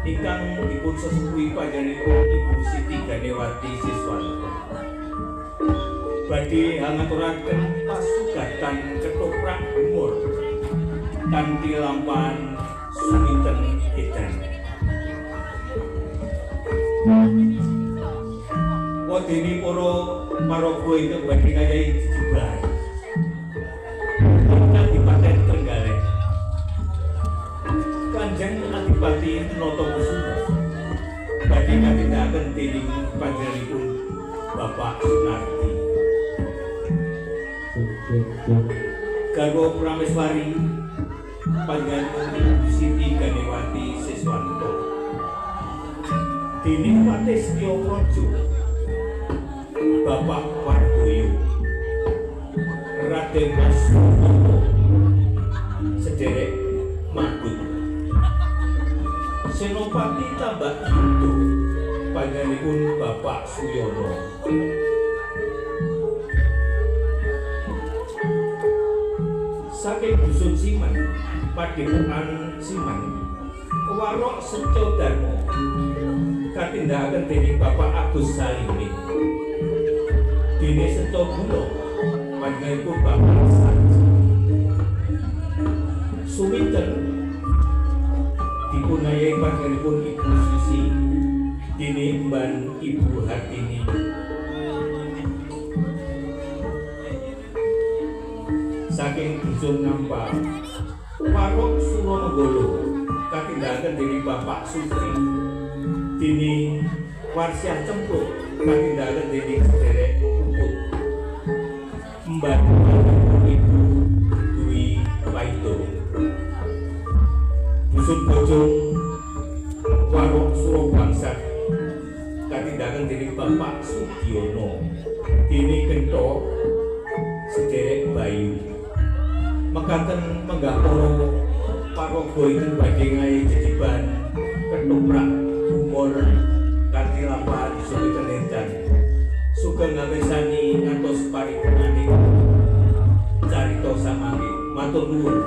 ingkang dipun sesepuhi panjenenganipun Ibu Siti Ganewati Siswanto. Badhe ngaturaken pasugatan ketoprak umur kanthi lampahan suminten edan. Wadene para paraga ingkang badhe ngayahi jejebar Kadipaten Trenggalek Kanjeng Adipati Notokusuma badhe katindakaken dening panjenenganipun Bapak Sunardi garwa prameswari panjenenganipun Ibu Siti Ganewati Siswanto dening Patistya Praja Bapak Wardoyo Raden Mas Sutomo sederek Magut Senopati Tambak Yudo panjenenganipun Bapak Suyono saking Dusun Siman Padepokan Siman Warok Seco Darmo katindakaken dening Bapak Agus Salimin dene Seco Gulo panjenenganipun Bapak Sarji suminten dipunayahi panjenenganipun Ibu Susi dene Mban Ibu Hartini saking Dusun Nampa Warok Suronegoro katindakaken dening Bapak Sutri dene Warsyah Cempluk katindakaken dening sederek Puput Mbak Ibu Dwi Waito Dusun Bojong Warok Surabangsat katindakaken dening Bapak Sugiono dene Gento sederek Bayu mekaten menggah para paraga ingkang badhe ngayahi jejeban ketoprak umur kanthi lampahan suminten edan sugeng ngawesani ngantos paripurnaning carita samangke matur nuwun.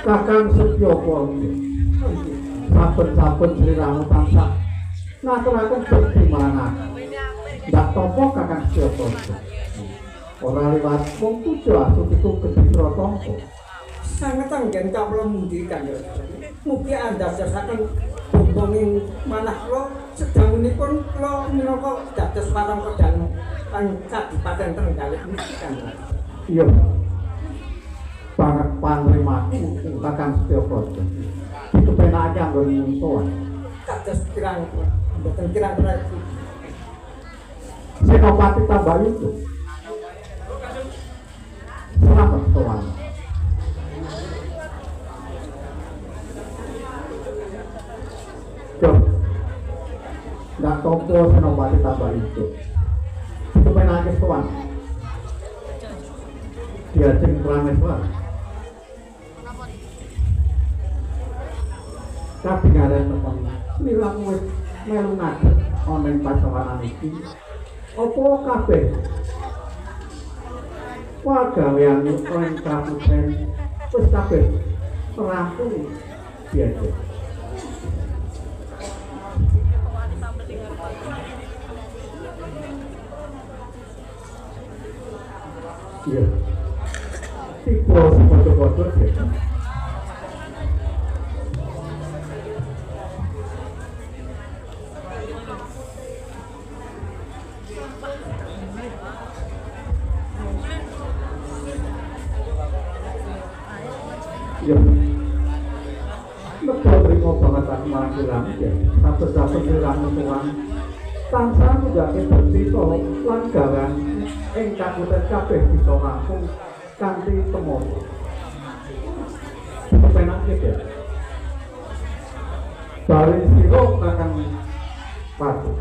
Kakang Setyapala saben-saben sliramu tansah ngaturaken bekti marang ndak topo Kakang Setyapala ora liwat wong puja asupiku gedhe Pratampa sanget anggen kawula mundi Kanjeng mugi andasaken bombonging manah kula sedangunipun kula minangka dados parang pedang Kadipaten Trenggalek niki Kanjeng. Iya. Banget panrimaku Kakang Setyapala. Dikepenake anggon muntuhan. Kados kirang mboten kira-kira Senopati tambah itu. Selamat tuan. Jom. Nggak topo Senopati tambah itu. Dikepenake tuan. Diajeng Prameswar. Kabingaran temen lilang wis melu ngadeg ana ing pasawanan iki. Apa kabeh pagawean ing kaputren wis kabeh rampung biasa. Iya. Tipe foto-foto deh. Ya, lebih terima banget aku marang kirang ya. Satu-satu kirang tuan tansah juga bercerita lan gawean ing kabupaten kabeh bisa rampung kanthi temoro. Kepenak iki. Bari sira kakang Patu.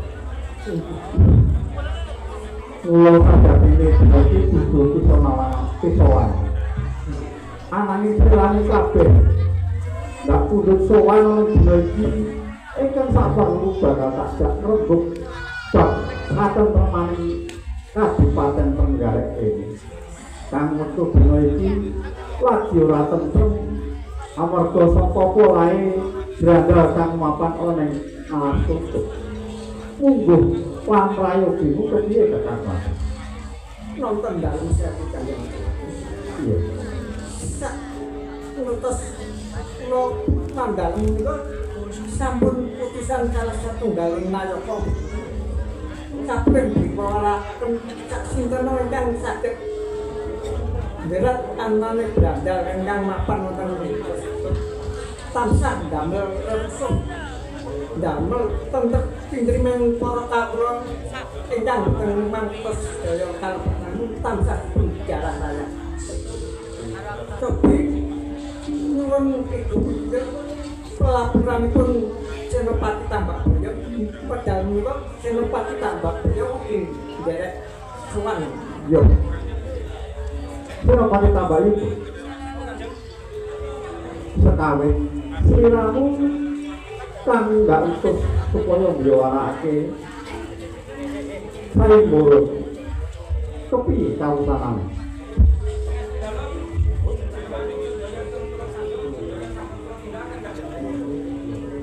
Kula kadapine dadi kudu bisa malang pisowan. Ananging selani kabeh ndak kudu sowan dina iki ingkang sabar bakal tak rembug bab ngaten permani Kabupaten Trenggalek ini. Kang wektu dina iki lagi ora tentrem amarga sapa polahe grandal kang mapan ana ing alas tutup. Mungguh lan prayogimu kepiye kakang? Nonton dalu sami kaliyan. Iya. Sak ngertos kula tanggal menika sampun putusan salah satunggaling nayaka. Kabeh diwaraken cak sinten ingkang saged nderat anane grandal ingkang mapan wonten mriku. Tansah damel resuk damel tentrem pindrimeng para kawula ingkang mangertos daya kalpanan tansah bicara saya. Tapi nuwun ibu pelaburanipun Senopati Tambak Boyo padahal menika Senopati Tambak Boyo nderek sowan. Yo. Senopati Tambak itu sekawe sliramu kang ndak utus supaya mbiyanake saling buruk. Kepiye kawusanane?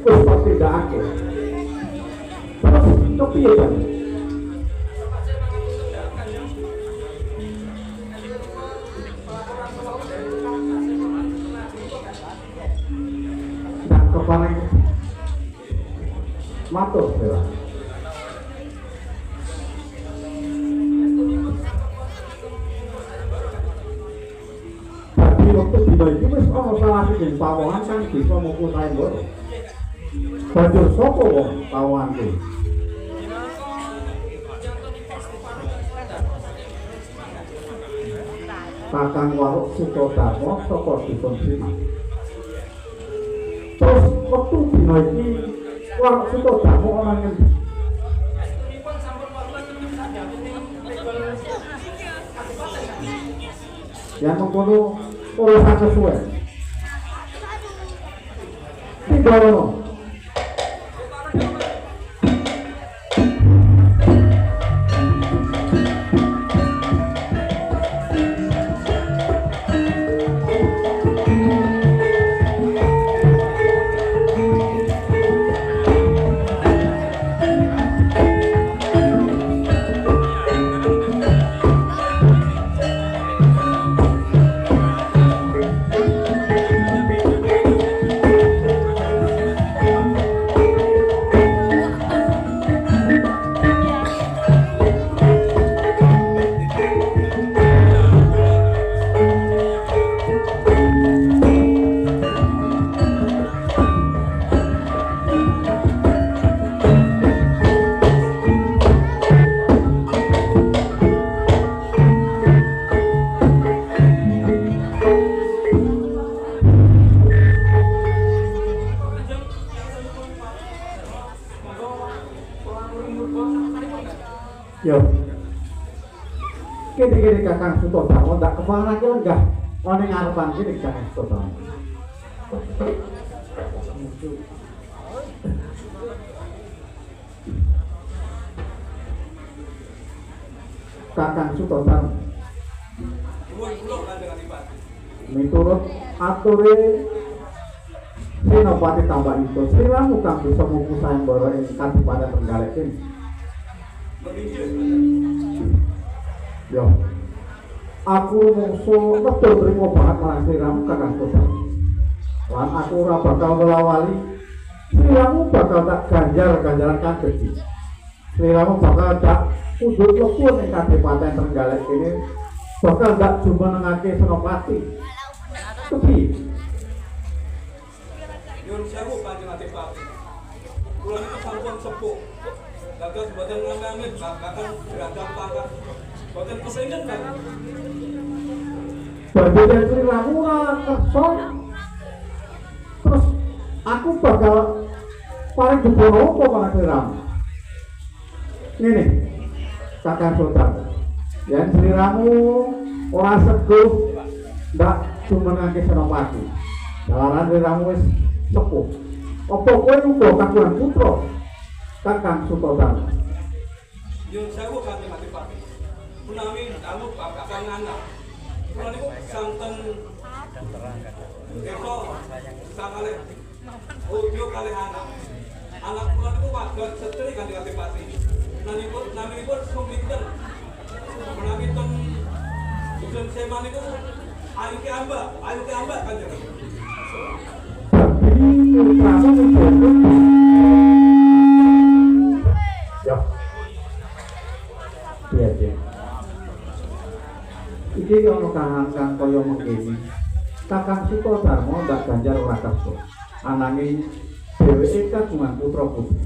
Wis pasti ndak akeh. Terus kepiye kan? Dan kepaling matur bela. Dadi waktu dina iki wis ana salah siji pawongan kang bisa mukul saing boro. Banjur sapa wong pawongan kuwi? Kakang Waruk Sukodarmo saka dipun simak. Terus waktu dina iki Waruk Sukodarmo ana ngendi? Yang mengkono urusan sesuai. Tinggal yo, kini kakang Sutodarmo ndak kepala ki lenggah, ana ngarepan kini kakang Sutodarmo. Kakang Sutodarmo. Miturut ature Senopati Tambak itu, sliramu kang bisa mungku sayembara ing Kabupaten Trenggalek ini. Yo, aku mungsu betul terima banget marang sliramu kakang Sutodarmo. Lan aku ora bakal melawali, sliramu bakal tak ganjaran kabeh. Sliramu bakal tak udut lepun ing Kabupaten Trenggalek ini, bakal tak jumenengake Senopati. Kepiye? Nyuwun sewu Kanjeng Adipati. Kula niku sampun sepuh. Dados boten ngamen kakang beragam pangkat Boten kepengin kan. Bagian Sri Ramu kerso terus aku bakal paling jebol apa para Sri Ramu ini Kakang Sultan yang Sri Ramu ora seguh ndak jumenake Senopati jalaran Sri Ramu wis sepuh apa kowe uga kagungan putra Kakang Sultan Nyun sewu Kanjeng Adipati. Menawi anu Kakang anak. Kula niku santen Eko sangalih ujo kalih anak. Anak kula niku wadon setri Kanjeng Adipati. Naminipun suminten. Menawi ten Dusun Sema niku ayu ki amba Kanjeng. ya iya Cik iki ono kang kaya mengkene Kakang Sukodarma ndak ganjar ora kersa ananging dheweke kagungan putra putri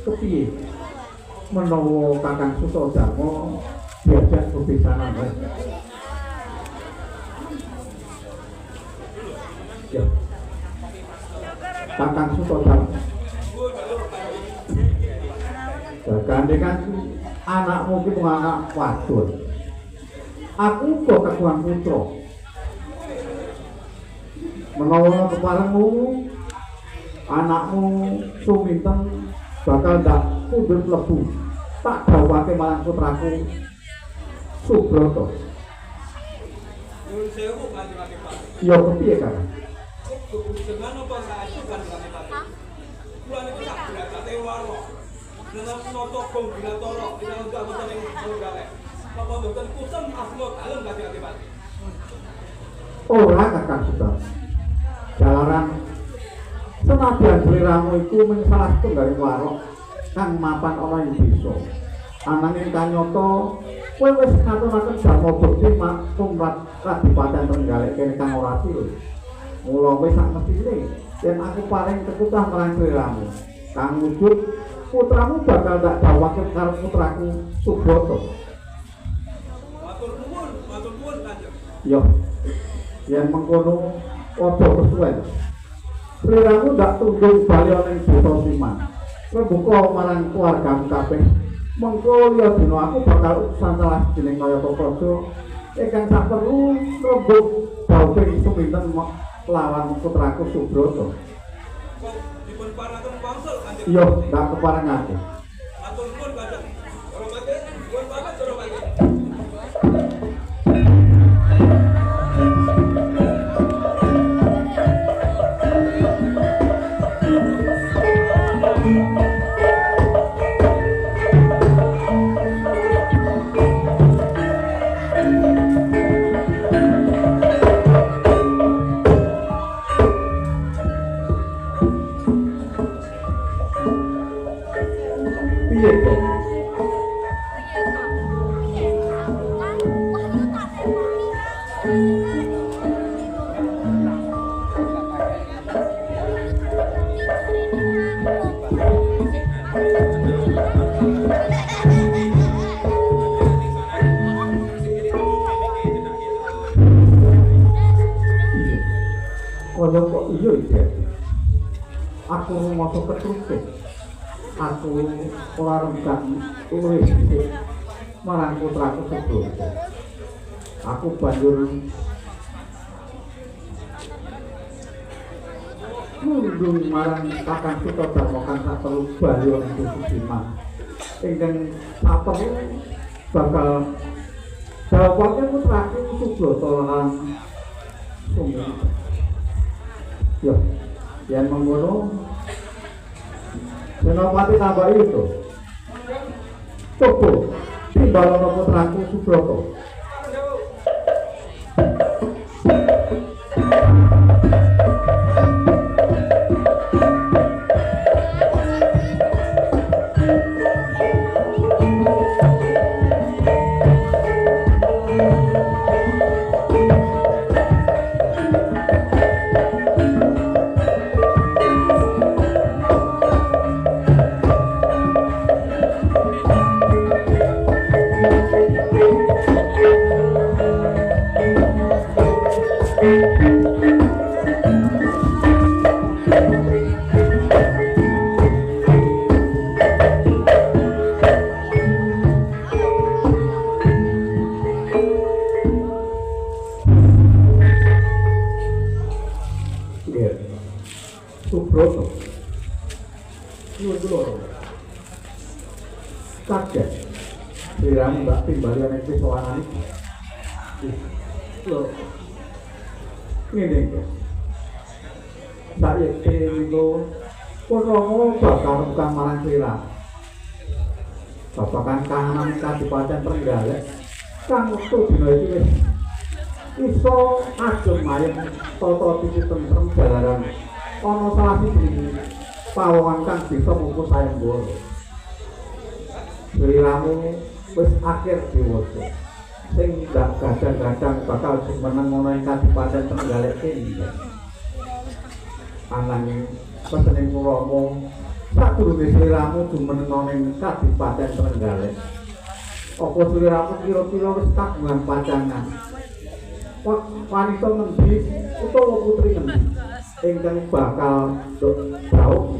kepiye menawa Kakang Sukodarma diajak bebesanan ya Kakang Sukodarma gandengan anakmu ki anak wadon aku kok kagungan putra menawa keparengmu anakmu suminten bakal ndak kundur lebu tak dawake marang putraku Subroto Nyun sewu Kanjeng Adipati. ya kepiye kan Dengan apa saestu Kanjeng Adipati. Kula niku sak derajate warna. Dalam noto gong binatara dina boten ing Donggale. Apa boten kusem asma dalem Kanjeng Adipati. ora Kakang Sultan jalaran senadyan sliramu iku mung salah setunggaling warok kang mapan ana ing desa ananging kanyata kowe wis ngaturaken dharma bekti tumrap Kadipaten Trenggalek kene kang ora tilih mula kowe sak mestine yen aku paling kekutah marang sliramu kang wujud putramu bakal tak dawake karo putraku Subroto Matur nuwun Kanjeng. yo yen mengkono aja kesuwen sliramu ndak tunggu bali ana ing Desa Siman rebuka marang keluargamu kabeh mengko liya dina aku bakal utusan salah jeneng kaya praja ingkang sak perlu rembug bauke suminten lawan putraku Subroto Kok dipun paraken wangsul Kanjeng. iya ndak keparengake Matur nuwun Kanjeng. Hormate, nuwun pamit hormate. piye to kaya kok iya iki aku rumangsa ketruke aku ora renggang luwih dhisik marang putraku Subroto aku banjur nundung marang Kakang Sukodarma kang sak perlu bali ing Dusun Siman ingkang sak perlu bakal dawake putraku Subroto lan Suminten ya yen mengkono Senopati tambah itu Topo timbalono putraku Subroto Subroto. Nuwun kula. Kaget. Diramu mbak timbali ana pisowanan iki. Lho. Ngene iki. Saiki niku Purnomo bakal rukang marang sira. Babakan kahanan Kadipaten Trenggalek kang wektu dina iki wis iso ajeng mayem tata titi tentrem jalaran ana salah siji pawongan kang bisa mungkus sayembara. Sliramu wis akhir diwasa sing gak gadang-gadang bakal jumeneng ana ing Kadipaten Trenggalek iki. Ananging pesening Rama sadurunge sliramu jumeneng ana ing Kadipaten Trenggalek. Apa sliramu kira-kira wis kagungan pacangan? Wanita ngendi utawa putri ngendi ingkang bakal dhawuh?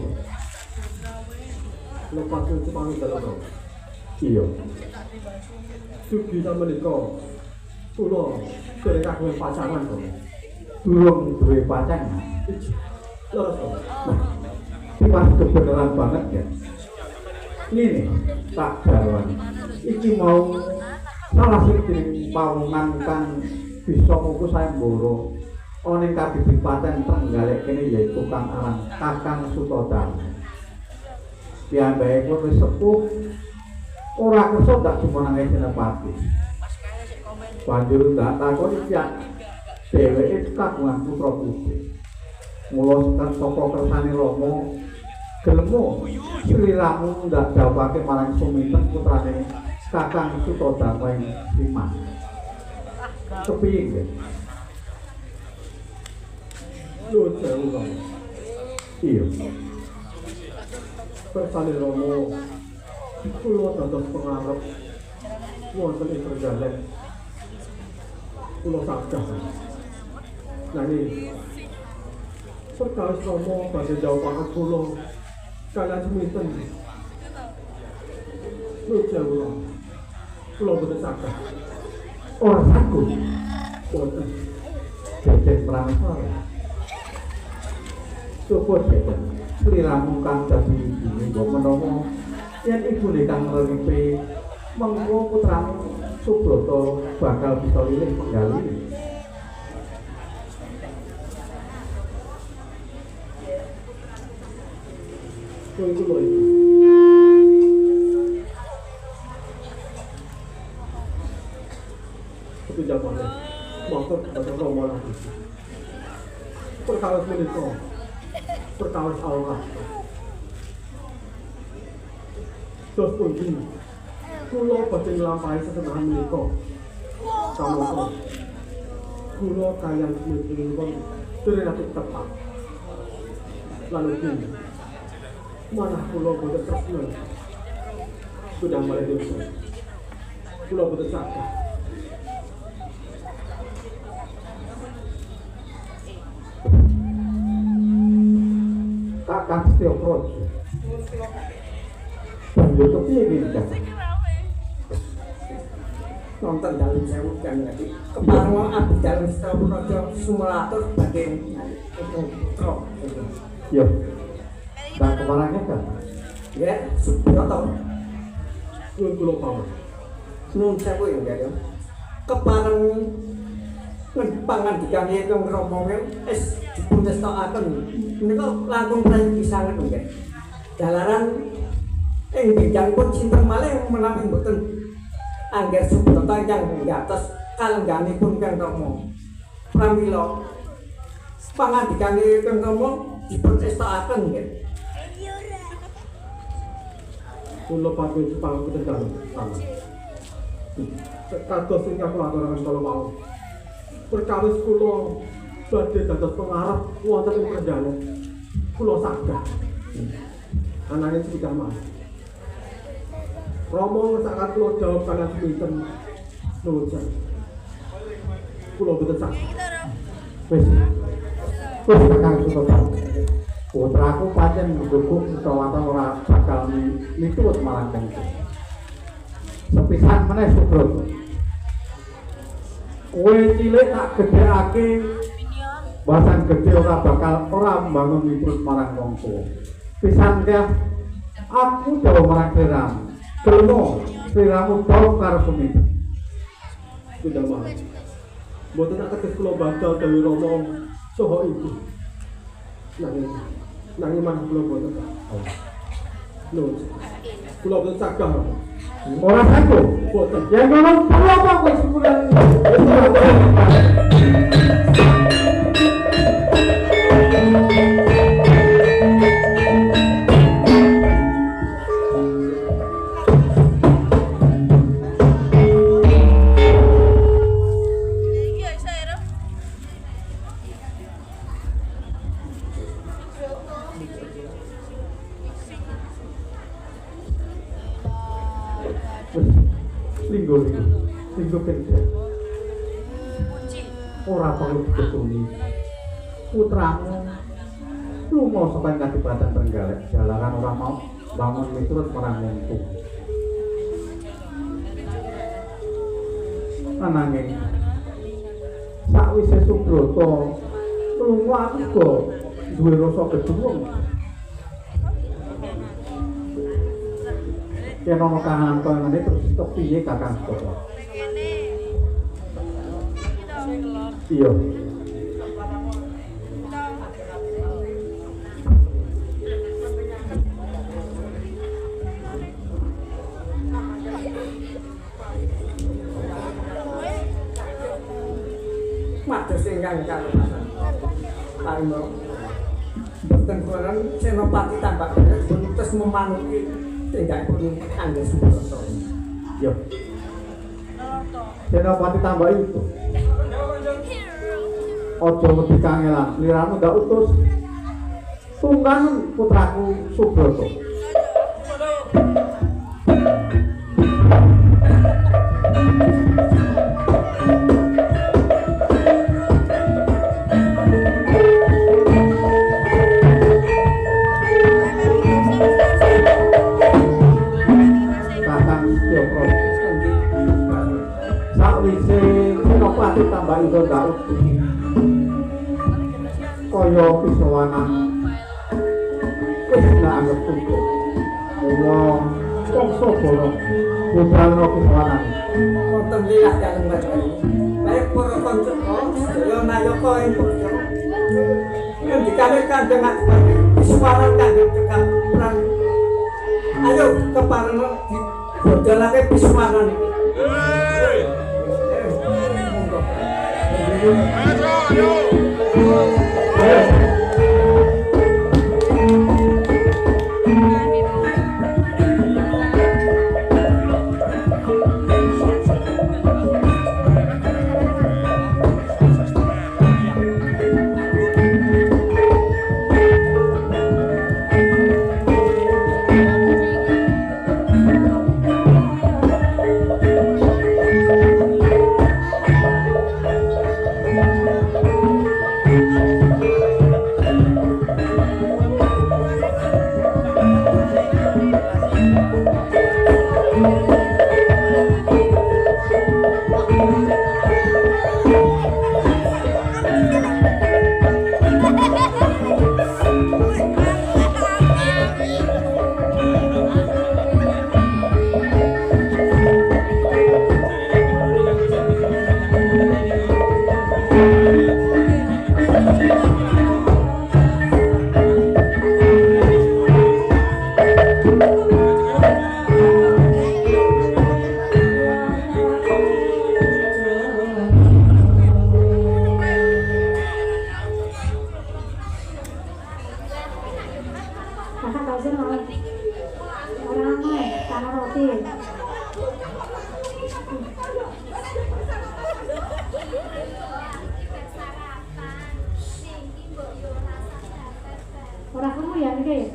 Lepas itu pamit dalem. Iya. Dugi samenika kula dereng kagungan pacangan to. Durung duwe pacangan. Leres to. Nah, kebenaran banget ya. Ini tak dawan. Iki mau salah siji pawongan kang bisa mungkus sayembara ana ing Kadipaten Trenggalek kene yaiku kang aran Kakang Sutodang. Piyambake wis sepuh ora kersa dak jumeneng Senopati. Banjur ndak takon yak dheweke kagungan putra putri. Mula sekan saka kersane Rama gelem sliramu ndak dawuhake marang Suminten putrane Kakang Sutodang ing Siman. Kepiye ya? Lho jauh. Iya. Kersane Rama kula dados pengarep wonten ing Trenggalek. Kula sagah. Nanging perkawis Rama badhe jawab kula kaliyan Suminten. Lho jauh. Kula boten sagah. Ora sanggup. Boten. Jejeg prameswara. Coba jejeg. Sliramu kang dadi ibune menawa yen ibune kang ngrepe mengko putramu Subrata bakal bisa lilih penggali. Tunggu lho. Itu jawabannya. Motor kepada Rama lagi. Perkawis menika. Perkawis Allah. Terus pundi kula badhe nglampahi sesedahan menika. Samangka kula kaliyan Suminten dereng tepat. Lalu kini manah kula boten tresna. Sudah mulai dosa. Kula boten saged. Kakang Setiopraja. Banjur kepiye iki, Kang? Nonton dalem sewu kan ngerti. Kepareng abdi dalem Setiopraja sumelatur badhe putra. Yo. Tak keparengnya kan? Ya, Subrata. Nuwun kula pamit. Nuwun sewu ya, kepareng pangandikane kang Rama wis dipunestakaken menika langkung prayung pisanan nggih. Dalaran ing benjangipun sinten malih menawi mboten angger Subrata ingkang ngatos kalengganipun kang Rama. Pramila pangandikane kang Rama dipunestakaken nggih. Kula pamit pangapunten kaliyan. Kados ingkang kula aturaken kala wau. Perkawis kula badhe dados pengarep wonten ing Trenggalek. Kula sagah. Anane sedikah malih. Rama ngesakan kula jawab kaliyan Suminten. Nuwun sewu. Kula boten saged. Wis Kakang Sutodang. Putraku pancen ndukung Sutawata ora bakal miturut marang kangge. Sepisan meneh Subrata. Kowe cilik tak gedhekake Basan gede ora bakal ora mbangun miturut marang wong tuwa. Pisan kaya aku dawa marang sliramu. Gelem sliramu dawa karo pemimpin. Tidak mau. Mboten ateges kula badal dewe Rama saha ibu. Nanging manah kula boten. Nuwun. Kula boten sagah. Ora sanggup. Boten. Ya ngono perlu apa kowe sebulan. Linggo kerja. Ora perlu diketuni. Putramu lunga saka Kadipaten Trenggalek, jalaran ora mau bangun miturut marang wongku. Ananging sakwise Subrata lunga aku uga duwe rasa gedhuwung. Yen ana kahanan kaya ngene terus tok piye Kakang Subrata? Iya. Mados ingkang kalumasan. Paringa boten kuwaran Senopati tambah terus memanuki tindakan Angger Subrata. Yo. Senopati tambah itu. Ojo wedi kangelan, liramu ndak utus. Tunggangan putraku Subrata. Sakwise Senopati tambah itu ndak utus. Kaya pisowanan wis ndak anggap cukup. Mula bangsa Bala bubalno pisowanan. Wonten wilah dalem badan. Baik para kanca sedaya nayaka ing putra. Ngendikane Kanjeng Adipati pisowanan kangge cekap perang. Ayo kepareng dibodolake pisowanan iki. Ora kamu ya nggih.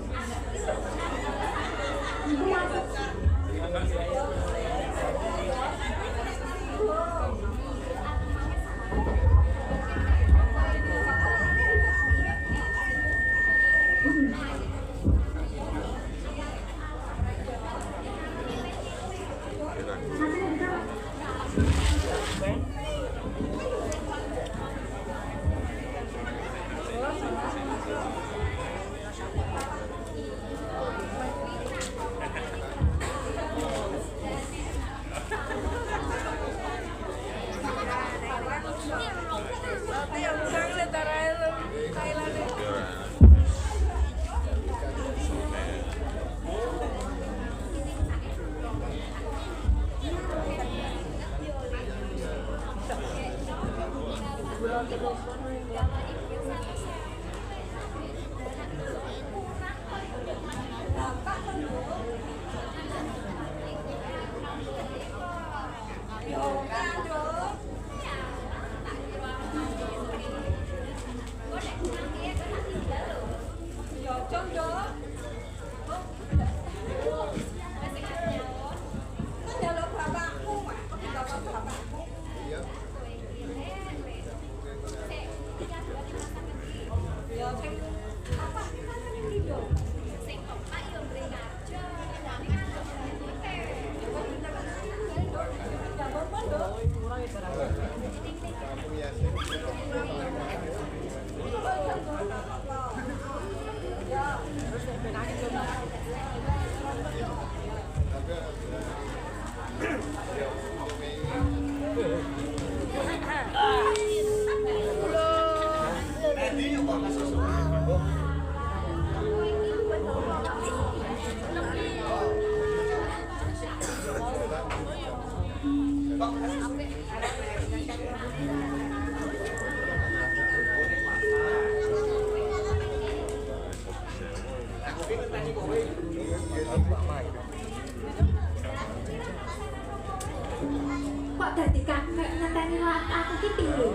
Kok dadi kakek ngenteni aku ki piye?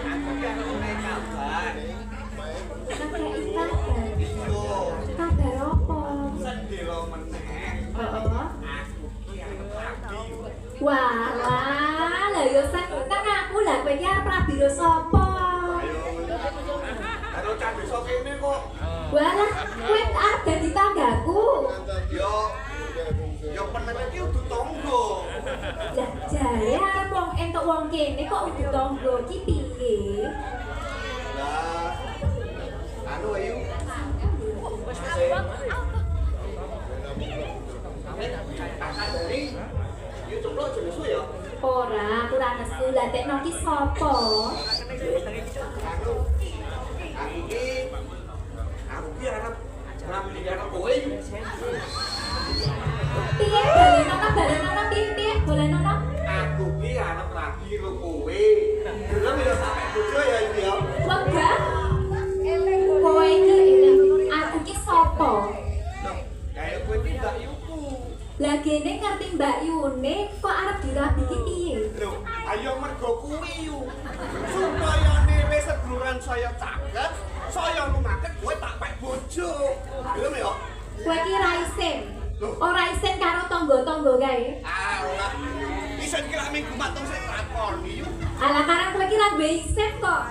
Aku kan oleh kabar. Kakek ibadah. Kabar apa? Sedih lo meneh. Heeh. Aku tuh yang rabi. Walah, lha yo seneng aku lah kowe ki arep rabiro sapa? Karo cah desa kene kok. Walah, kowe arep dadi tanggaku. Yo penene iki udu tangga. Lah jare arep wong entuk wong kene kok udu tangga ki piye? Lah anu ayo. Akan dari YouTube lo jenis ya. Ora, aku ora nesu. Lah tekno ki sapa? Aku ki arep ngambil karo kowe. Piye balenono piye bolenono? Aku ki arep rabi karo kowe. Gelem ya sampe bojo ya iki ya. Wegah. Kowe iki eling. Aku ki sapa? Kayak kowe ki ndak yuku. Lah gene ngerti Mbak Yune kok arep dirabi ki piye? Lho, ayo mergo kuwi yu. Supaya wis seduluran saya caket, saya lumaket kowe tak pek bojo. Gelem ya? Kowe ki ra isin. Ora isin karo tangga-tangga kae. Alah. Isen ki lak minggu matung sing takoni yu. Alah karang kowe ki ra duwe isin kok.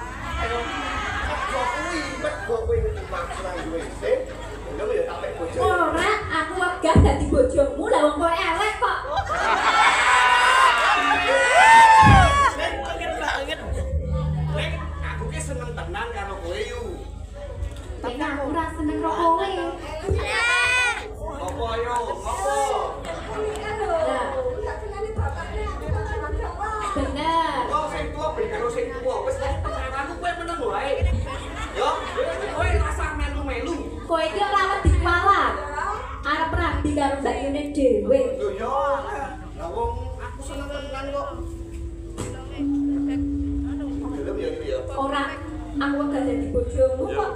Mergo kuwi maksud nang duwe isin. Gelem ya tak pek bojo. Ora, aku wegah dadi bojomu lah wong kowe elek kok. Nek aku ki seneng tenan karo kowe yu. Tapi aku ora seneng karo kowe. Apa yo? Apa? Lah, bener. Kok sing tuwa ben karo sing tuwa wis aku kowe meneng wae. Yo, kowe rasa melu-melu. Kowe iki ora wedi kualat. Arep rabi karo Mbak Yune dhewe. Lho yo, lah wong aku seneng tenan kok. Gelem ya iki ya. Ora, aku wegah dadi bojomu kok.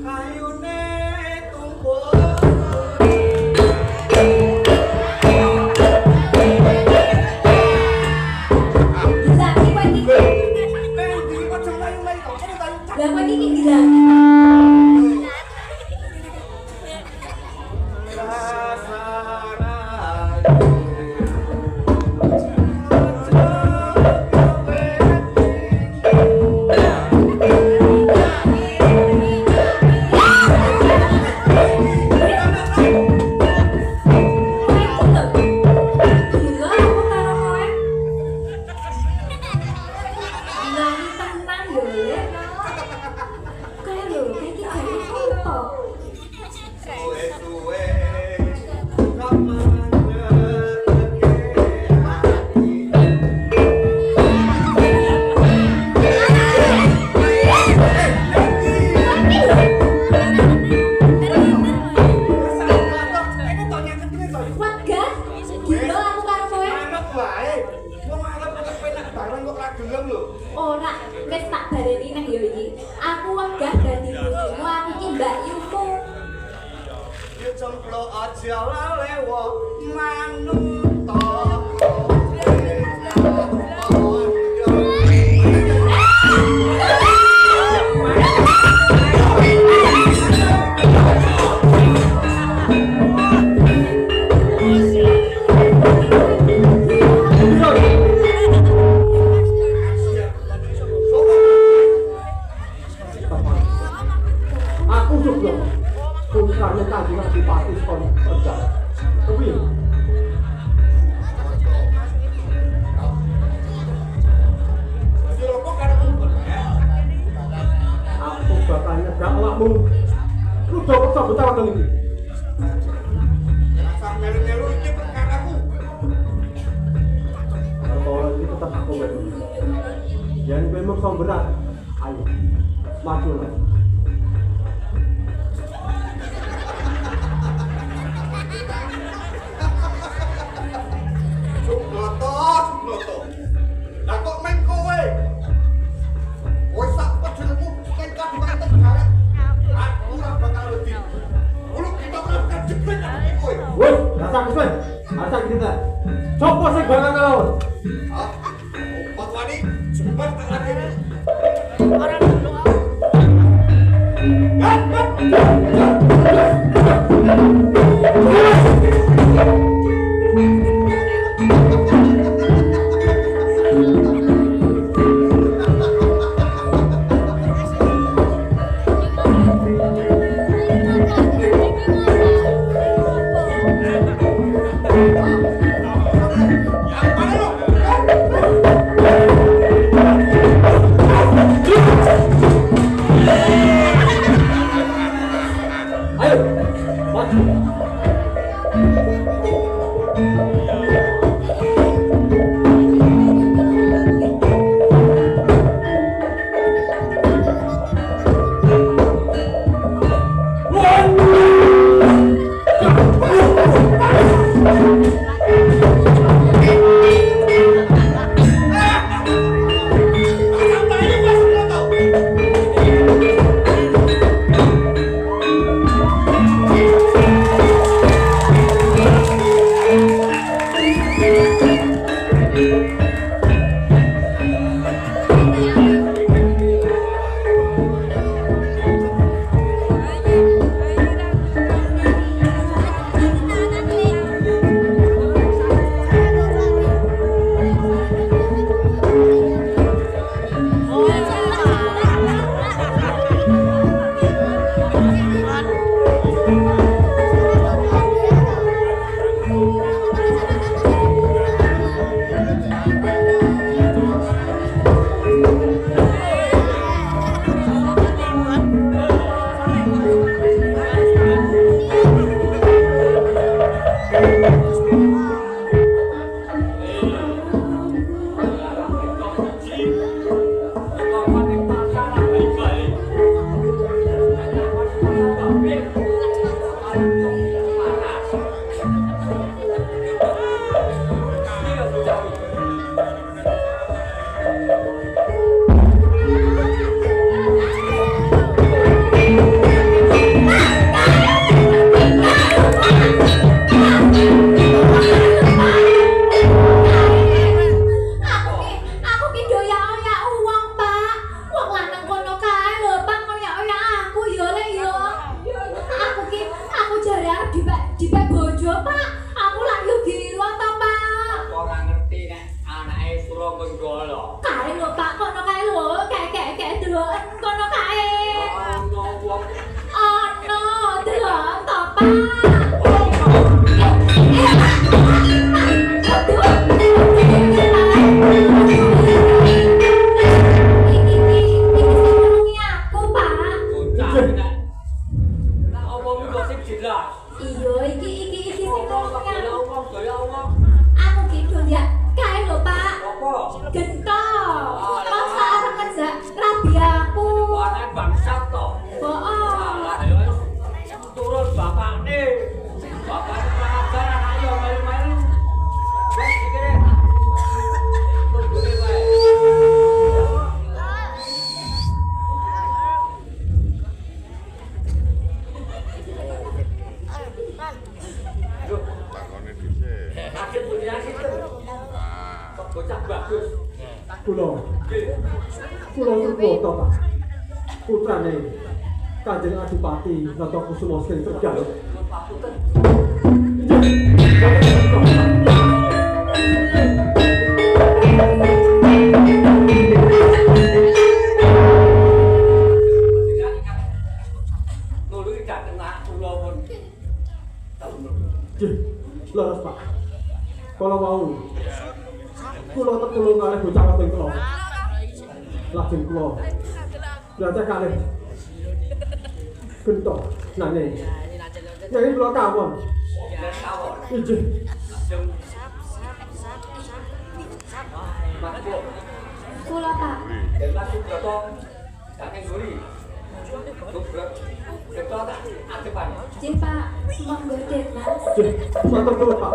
Kayune tumpuk. Lah iki kowe iki. Di pojok layu-layu kok kene tayu cak. Lah kowe iki gila. Kowe iki lho. Gila aku karo kowe. Nang tenan yo le. Kae lho kok ra gelem lho. Ora, wis tak baleni nang yo iki. Aku wegah dadi bojomu, aku iki Mbak Yumu. Yo cemplo aja lale wong manut to. Putrane Kanjeng Adipati kon kerja. Kepiye? Jadi opo karo kumpul ya? Aku bakal nyedak awakmu. Kudu kok sambutan wadon iki. Rasa melu-melu iki perkaraku. Kalau ini tetap aku melu. Jangan kowe meksa berat. Ayo. Maju lah. Subnoto. Lah kok men kowe? Kowe sak pejelmu nekat banget banget. Aku ora bakal wedi. Kulo kita ora jebret aku kowe. Woi, rasa kesel. Rasa kita. Sopo sing bakal ngelawan? Hah? Opat wani jebret tak lagi. Kula Surwoto, Pak. Putrane Kanjeng Adipati Natakusuma sing Tegal. Leres, Pak. Kalau mau kula tetulung kalih bocah wadon kula. Lajeng kula berarti kalih gentok nane. Nyai kula kawon. Ijih. Kula Pak. Jih Pak, monggo Dek Mas. Ijih, matur nuwun, Pak.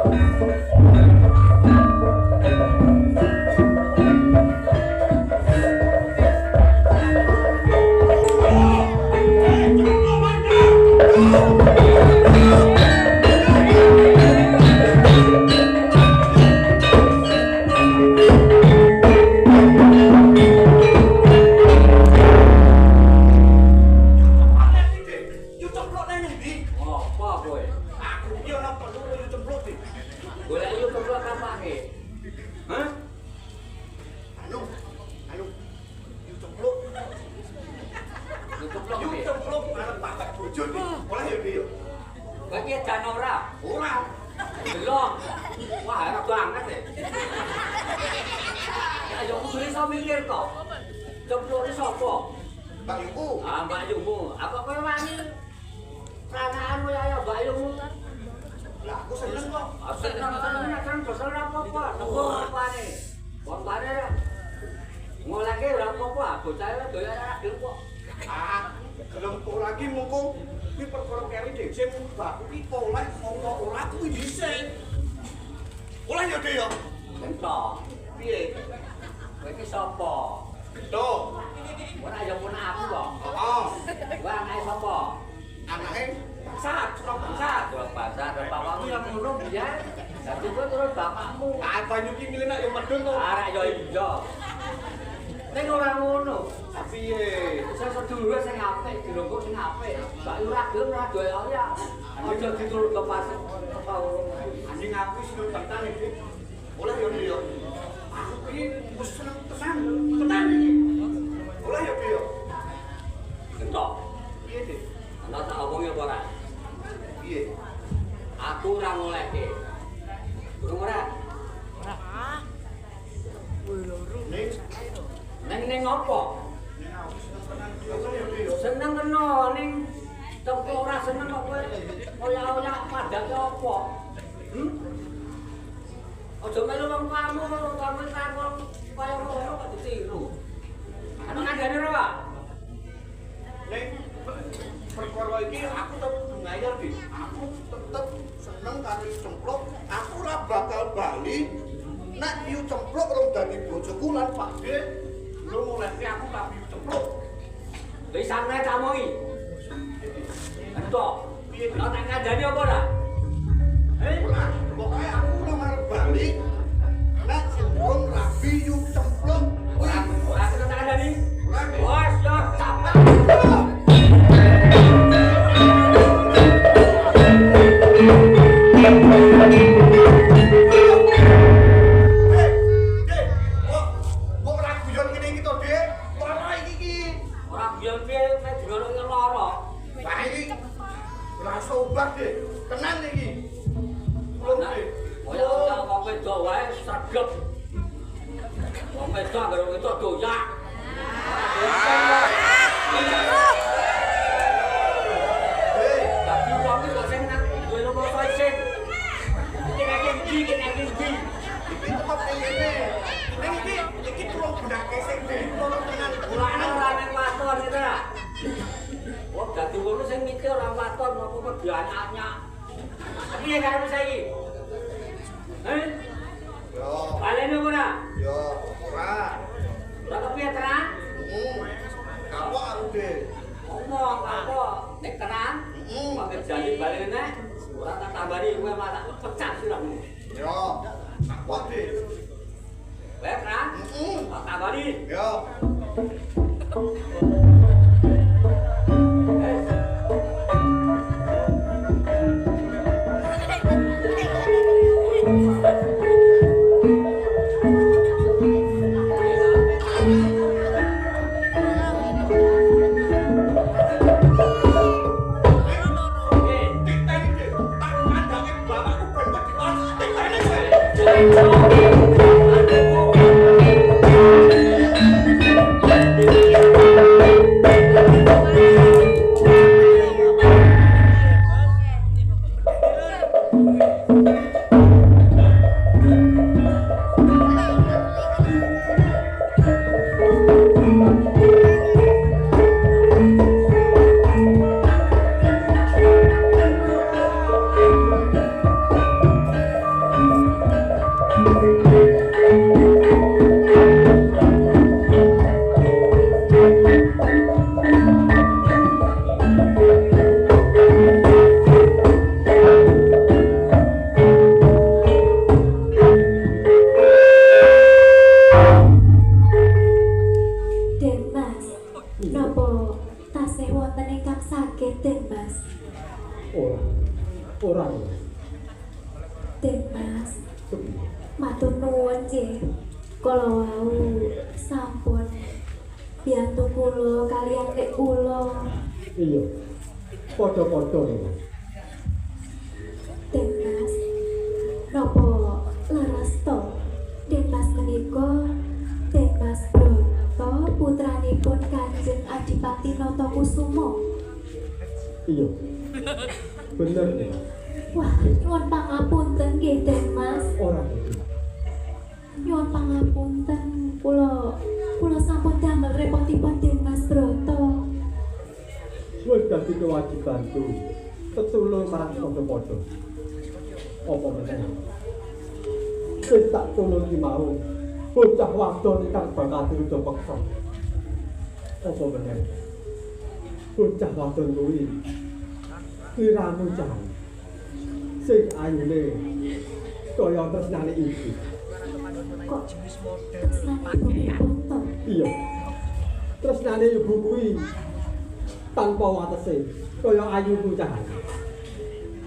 Tak takoni. Ya. Iya, podo-podo nih. Den Mas, nopo laras to? Den Mas menika Den Mas Broto putranipun Kanjeng Adipati Natakusuma. Iya, bener nih. Wah, nyuwun pangapunten nggih Den Mas. Ora itu. Nyuwun pangapunten, kula sampun damel repotipun Den Mas Broto. Wis dadi kewajibanku tetulung marang padha-padha. Apa meneh? Wis tak tulung ki mau. Bocah wadon kang bakal dirujuk peksa. Apa meneh? Bocah wadon kuwi liramu cah. Sing ayune kaya tresnane ibu. Kok tresnane ibu to? Iya. Tresnane ibu kuwi tanpa watese kaya ayu bocah.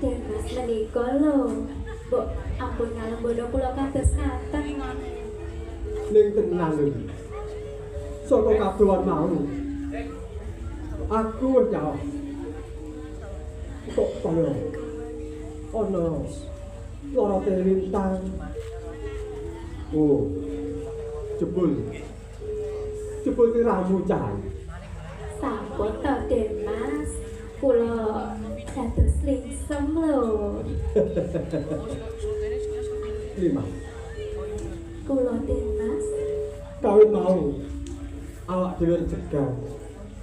Den Mas menika lho, mbok ampun ngalembodo kula kados ngaten. Ning tenan lho. Saka kadoan mau. Aku wis nyawa. Kok kaya ana lara lintang. Oh. Jebul tiramu cah. Sampun to Den Mas, kula dados lingsem lho. Lima. Kula Den Mas, Kawit mau awak dhewe jegal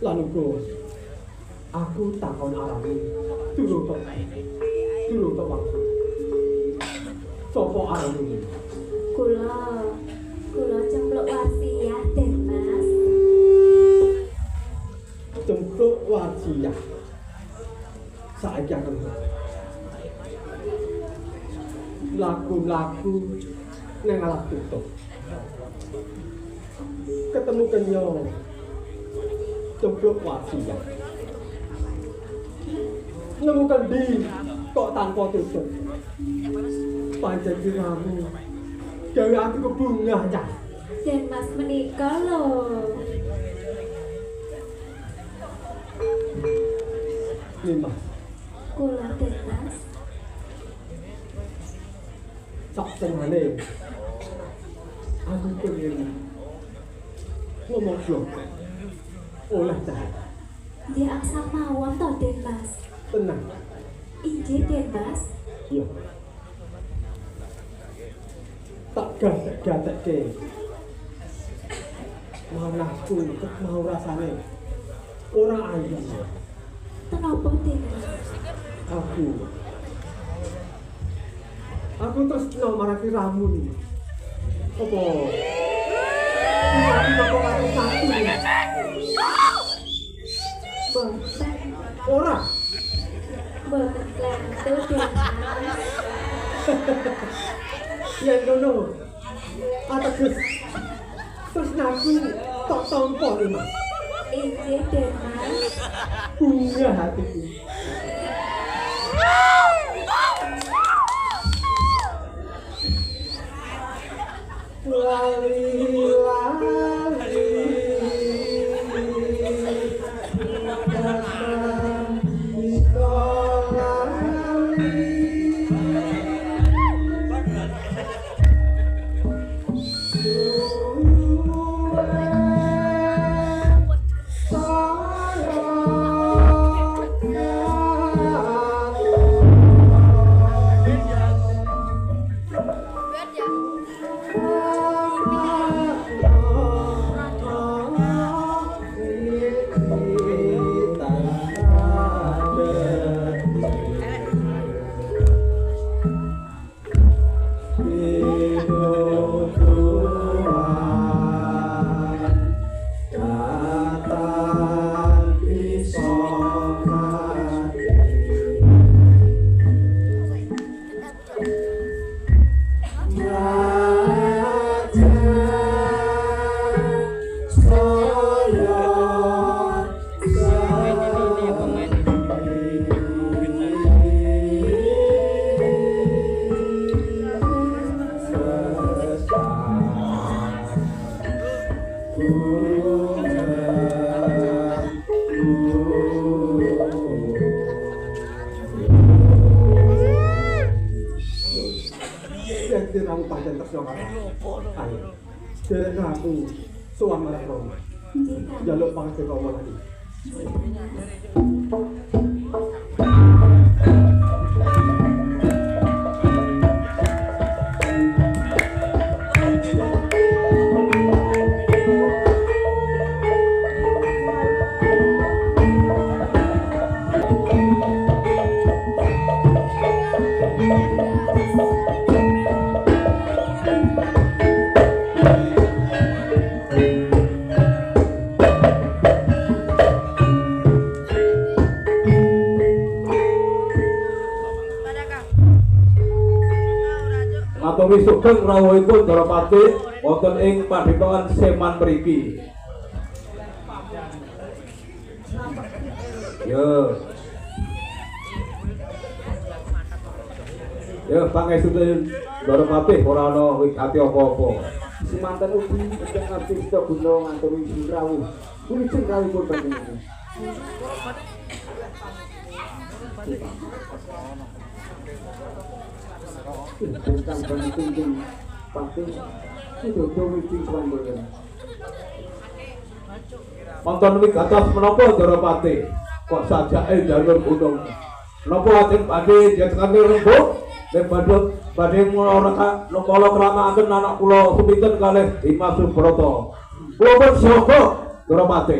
lan uga aku takon arane durung tok waktu. Sopo arane? kula cempluk wasiah Den Mas. Cempluk wasiah. Saiki aku laku-laku nang alas tutup. Ketemu kenyo. Cempluk wasiah. Nemukan di kok tanpa tutup. Pancen diramu. Gawe aku kebungah cah. Den Mas menika lho. Lima. Kula Den Mas, Sak senane aku pengen ngomong blok oleh cah. dia aksa mawon to Den Mas. Tenang. Inggih Den Mas. Iya. Tak gatek-gatekke. Manahku mau rasane ora ayu. Kenapa Den Mas? Aku terus kenal marang ramu nih. Apa? Aku kok karo satu nih. Boten, Ora. boten lentu Den Mas. Yen ngono. Ateges aku tak tampa nih Mas. Inggih Den Mas. Bunga hatiku. Aku pancen tresno karo. Ayo. Derek aku sowan marang Rama. Njaluk pangapunten Rama lagi. Aturi sugeng rawuhipun Dharapati wonten ing Padepokan Seman mriki. Yo pangestuken Dharapati ora ana wigati apa-apa. Simanten ugi ingkang ngerti kita guna nganturi rawuh. Kulijeng rawuhipun panjenengan. Tentang banting pati itu wiji pamboyan. Wonten wigatos menapa Dharapati? Kok sajake jalur gunung. Menapa ajeng badhe jekane rembug? Nek badhe kala kramaaken anak kula suminten kalih Dimas Subrata. Kula pun saka Dharapati.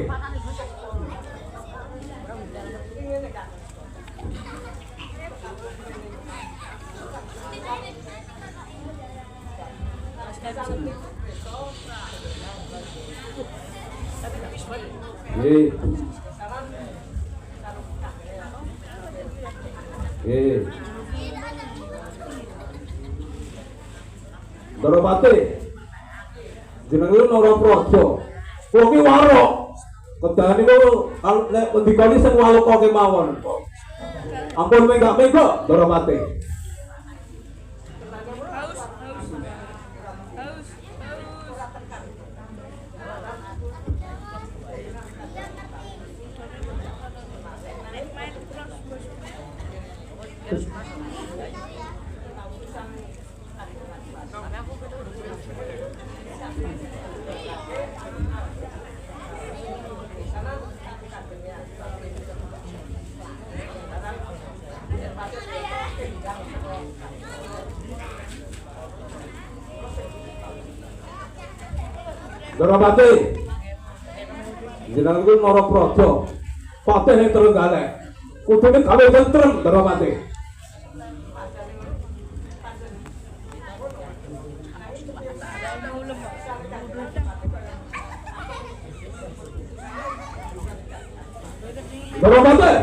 Dharapati jenenge Narapraja. Kula ki warok. Kedane niku nek ngendikani sing waluka kemawon. Ampun menggak-menggak Dharapati. Dharapati jenengan kuwi Narapraja patih ing Trenggalek kudune gawe tentrem Dharapati. Dharapati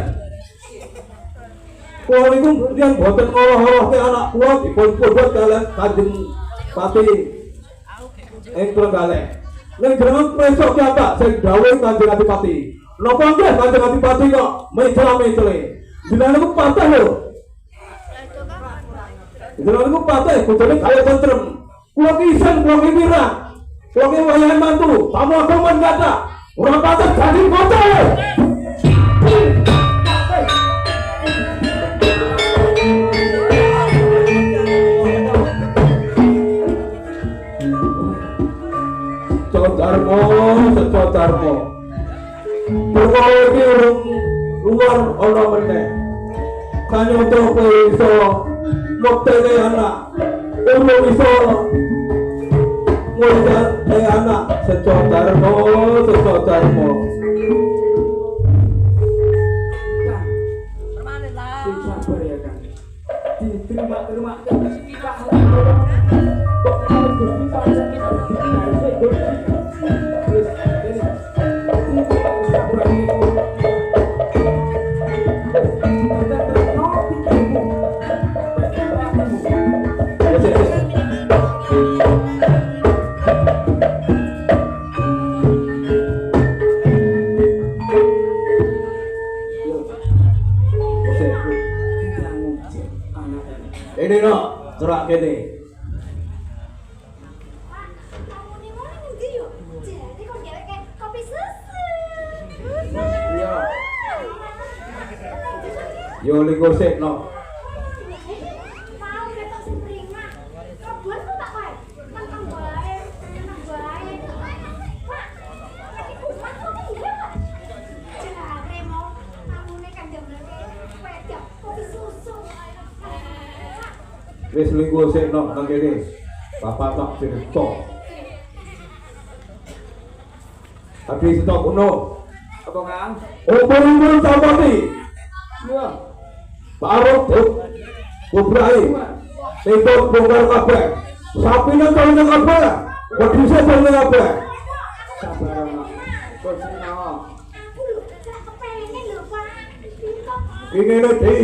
kula niku yen boten ora-ora ke anak kula dipun pundhut kalian Kanjeng Pati ing Trenggalek. Ning jenengan presok ki apa sing dawuh Kanjeng Adipati. Napa nggih Kanjeng Adipati kok mencela-mencele. Jenengan niku patah lho. Jenengan niku patah kudune kaya tentrem. Kula ki isen kula ki wirang. Kula ki wayahe mantu, tamu agama kata. Ora patah dadi bocah. Codarmo, secodarmo. Perkara iki urung luar ana meneh. Kanyata kowe iso moktene anak. Urung iso ngurute anak secodarmo, secodarmo. Sabar ya kan. Diterima terima. Ini no, gerak kene. Yo linggo sik no. Wis linggo sik no nang kene. Bapak tak cerita. Tapi setok kuno. Apa Kang? Umur-umur tapati. Iya. Parut tuh. Kubrai. Tebok bongkar kabeh. Sapine tolong kabeh. Wedhuse tolong kabeh. Sabar anak. Kok sinawa. Ini nanti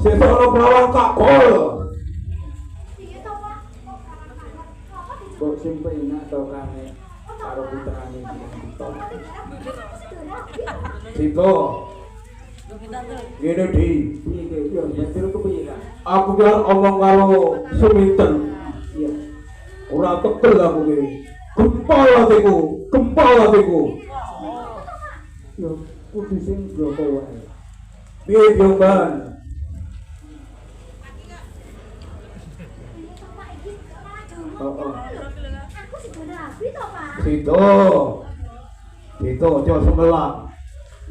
sesok perawan kakol. Kok simpelnya tau kane karo putrane iki. Sito. Ini di. Piye yo bener kepiye Kang? Aku kan omong karo Suminten. Iya. Ora tegel aku iki. Gempal atiku, gempal atiku. Yo kudu sing Joko wae. Piye Jomban? Oh. Sito aja semelang.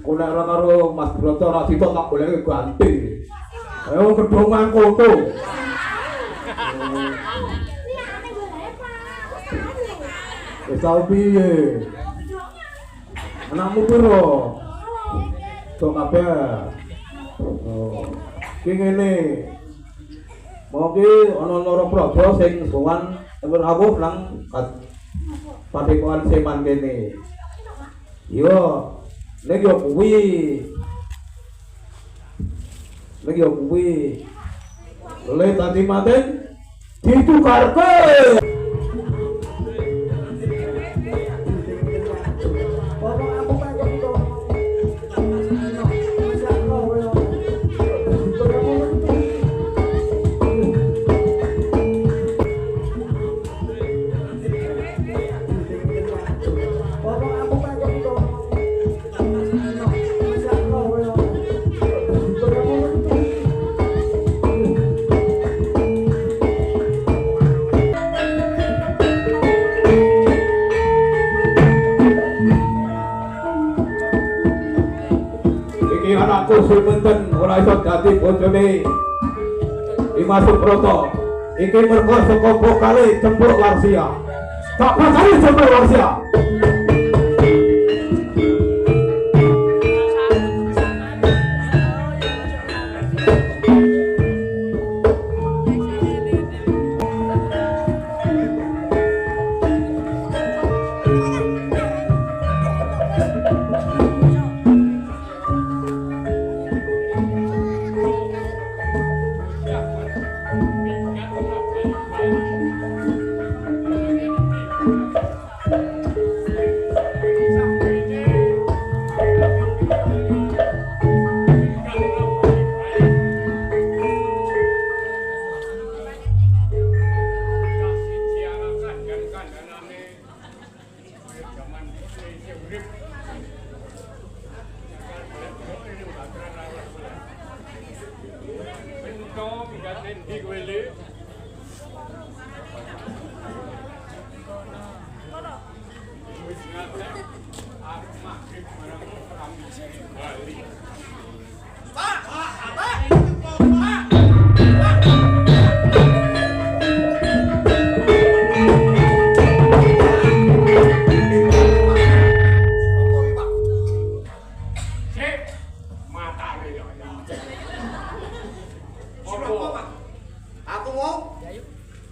Ku nek ora karo Mas Broto ora Sito tak boleh ganti. Ayo kedongan koto. Wis tau piye? Anakmu piro? Tok kabeh. Oh. Ki ngene. Mau ki ana loro praja sing sowan temen aku nang padepokan seman kene. Yo, nek yo kuwi. Nek yo kuwi. Oleh tadi maten ditukarke. Anakku Suminten ora iso dadi bojone Dimas Broto. Iki mergo saka bokale Cempluk Warsia. Tak bakal Cempluk Warsia.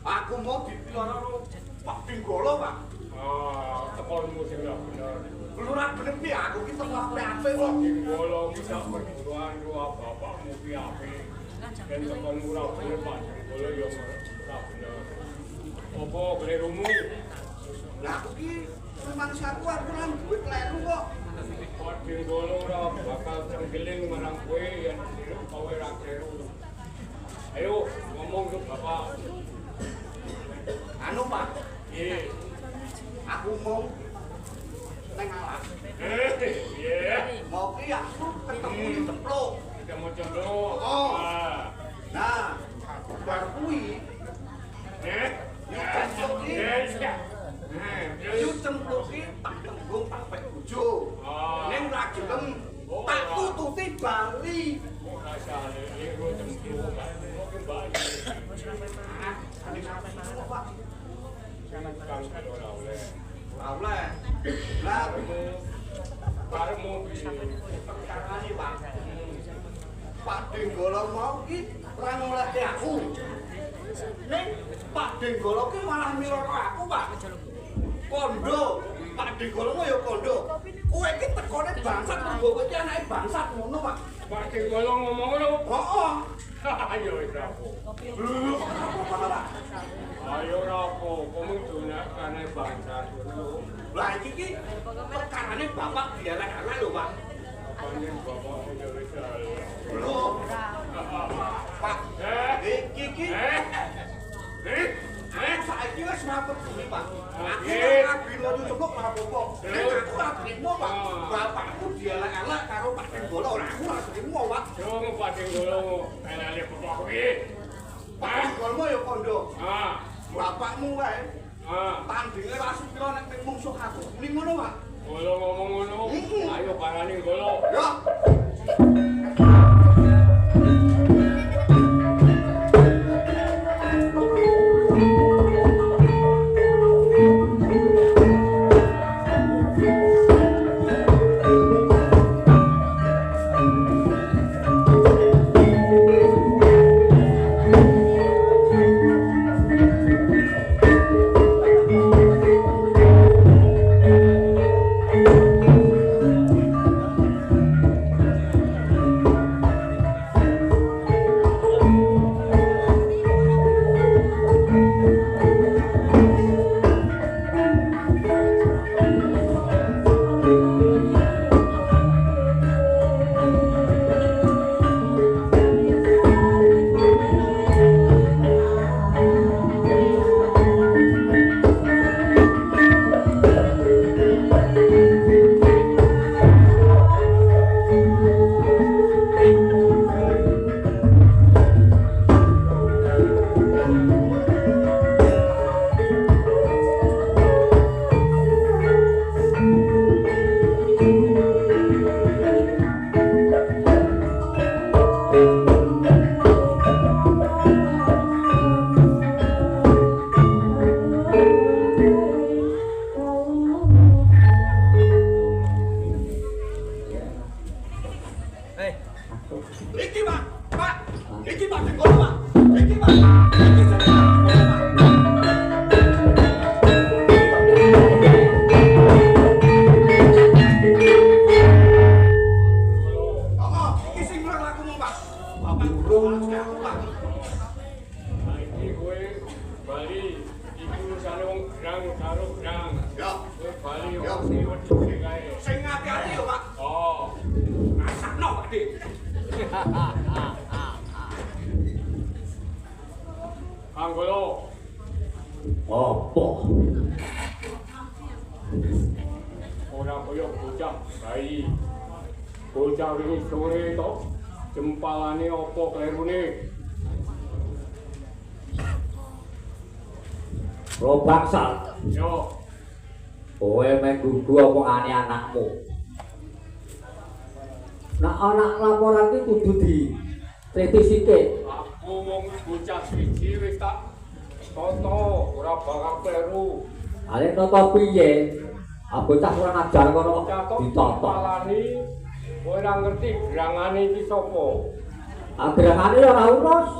Aku mau dipilih Pak Pinggolo, Pak. Tekonmu sing gak bener. Lurah bener pi aku ki teko apik kok. Pinggolo bisa perguruan dua bapakmu ki apik. Dan tekonmu ora bener Pak Pinggolo yo ora bener. Apa klerumu? Lah aku ki memang aku nang duwe kleru kok. Pak Pinggolo ora bakal cenggeling marang kowe yen kowe ora kleru. Ayo ngomong ke bapak. Anu Pak, Iya. aku mau neng alas. Iya. Mau ki aku ketemu di ceplok. Kita mau cendok. Oh. Nah, bar kuwi yu cempluk ki tak tenggung tak pek bojo. Ning ra gelem tak tututi bali. Rasane iki cempluk. Pak, Kang ora oleh. ora oleh. Lah Karemu piye? carane Pak. Pak Denggolo mau ki ora ngolehke aku. Ning Pak Denggolo ki malah miloro aku, Pak. Kondo, Pak Denggolo ya kondo. Kowe ki tekone bangsat mbok kowe ki anake bangsat ngono, Pak. Pak Denggolo ngomong ngono. Heeh. Ayo rapo. Ayo rapo, kowe dunakane bangsat dulu. Lah iki ki perkarane bapak dielek-elek lho, Pak. Panjen bapakmu yo wis Lho. Pak, iki ki saiki wis mapet bumi, Pak. Aku ora bino cukup apa-apa. Nek aku ora trimo, Pak. Bapakku dielek-elek karo Pak Denggolo, ora aku ora trimo, Pak. Dong Pak Denggolo, elek bapak kuwi. Pak Denggolo ya kondo. Bapakmu wae. Tandinge ra supira nek ning mungsuh aku. Muni ngono, Pak. Golo ngomong ngono. Ayo parani golo. Ya. Iki Pak, Pak. Iki Pak Denggolo, Pak. Iki Pak. Iki sing murah lakumu, Pak. Bapak urung aku, Pak. Iki kowe bali iki urusane wong grang karo grang. Ya. Kowe bali Ya. wong sing wedi kae. Sing ati-ati yo, Pak. Oh. Rasakno, Pak Dik. Kang Golo. Apa? Ora koyo bocah bayi. Bocah wingi sore to. Jempalane apa klerune? Lo bangsat, Yo, kowe meh dudu apa ane anakmu? Nah anak laporan iki kudu di teliti sithik. Aku wong bocah siji wis tak toto ora bakal kleru. Ale toto piye? Bocah kurang ajar kono ditoto. Palani kowe ora ngerti gerangane iki sapa. Gerangane ya ora urus.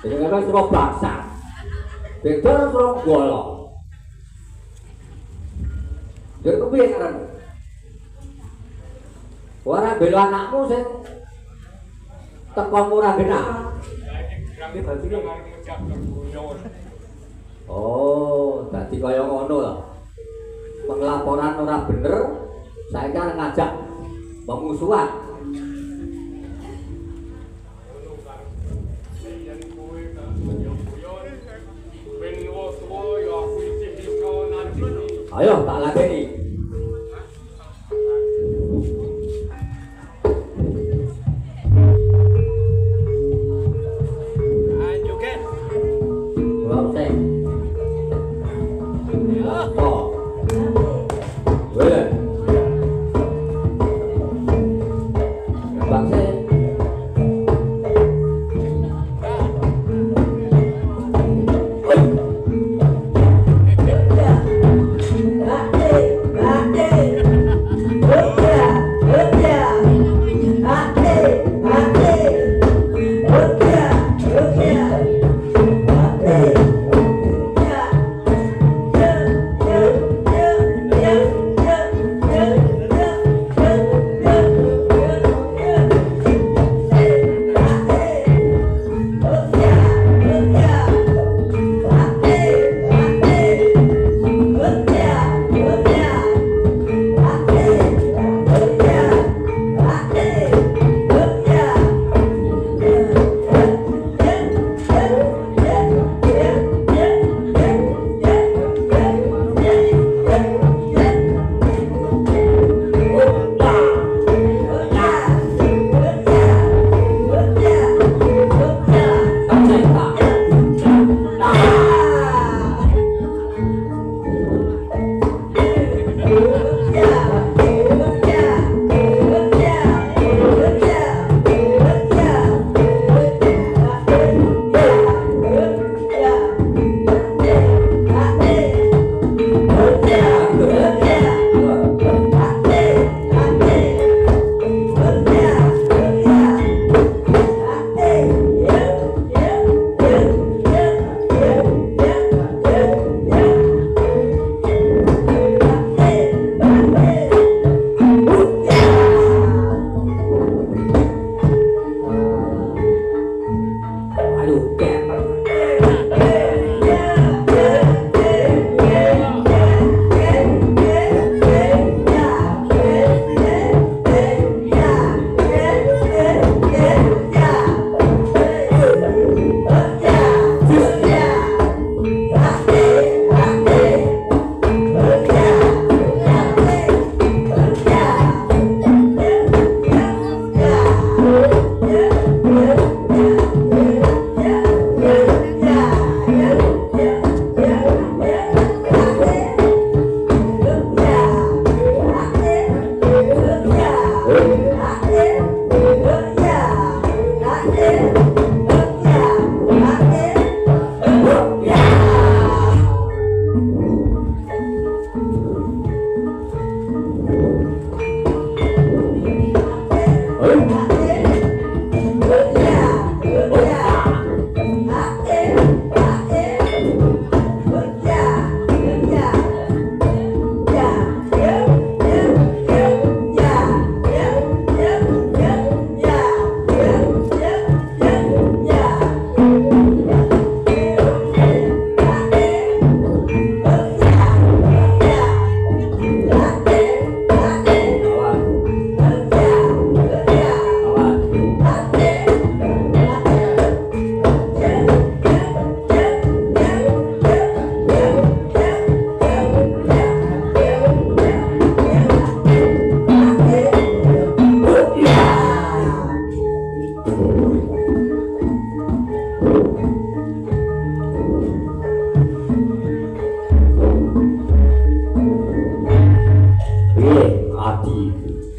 Jenenge Sura Baksa. Beda Sura Golo. Jadi kepiye karane? Ora bela anakmu sing teko murah genah. Saiki gerangane gerangane ngejak terguyon. Oh, dadi kaya ngono lho. Penglaporan ora bener, saiki arep ngajak pemusuhan. Ngono kan. Yen kowe gak guyon, ben tuwa ya aku isih iso nandingi. Ayo tak ladeni. Anjuken. Wow, sing. Oh. Boleh.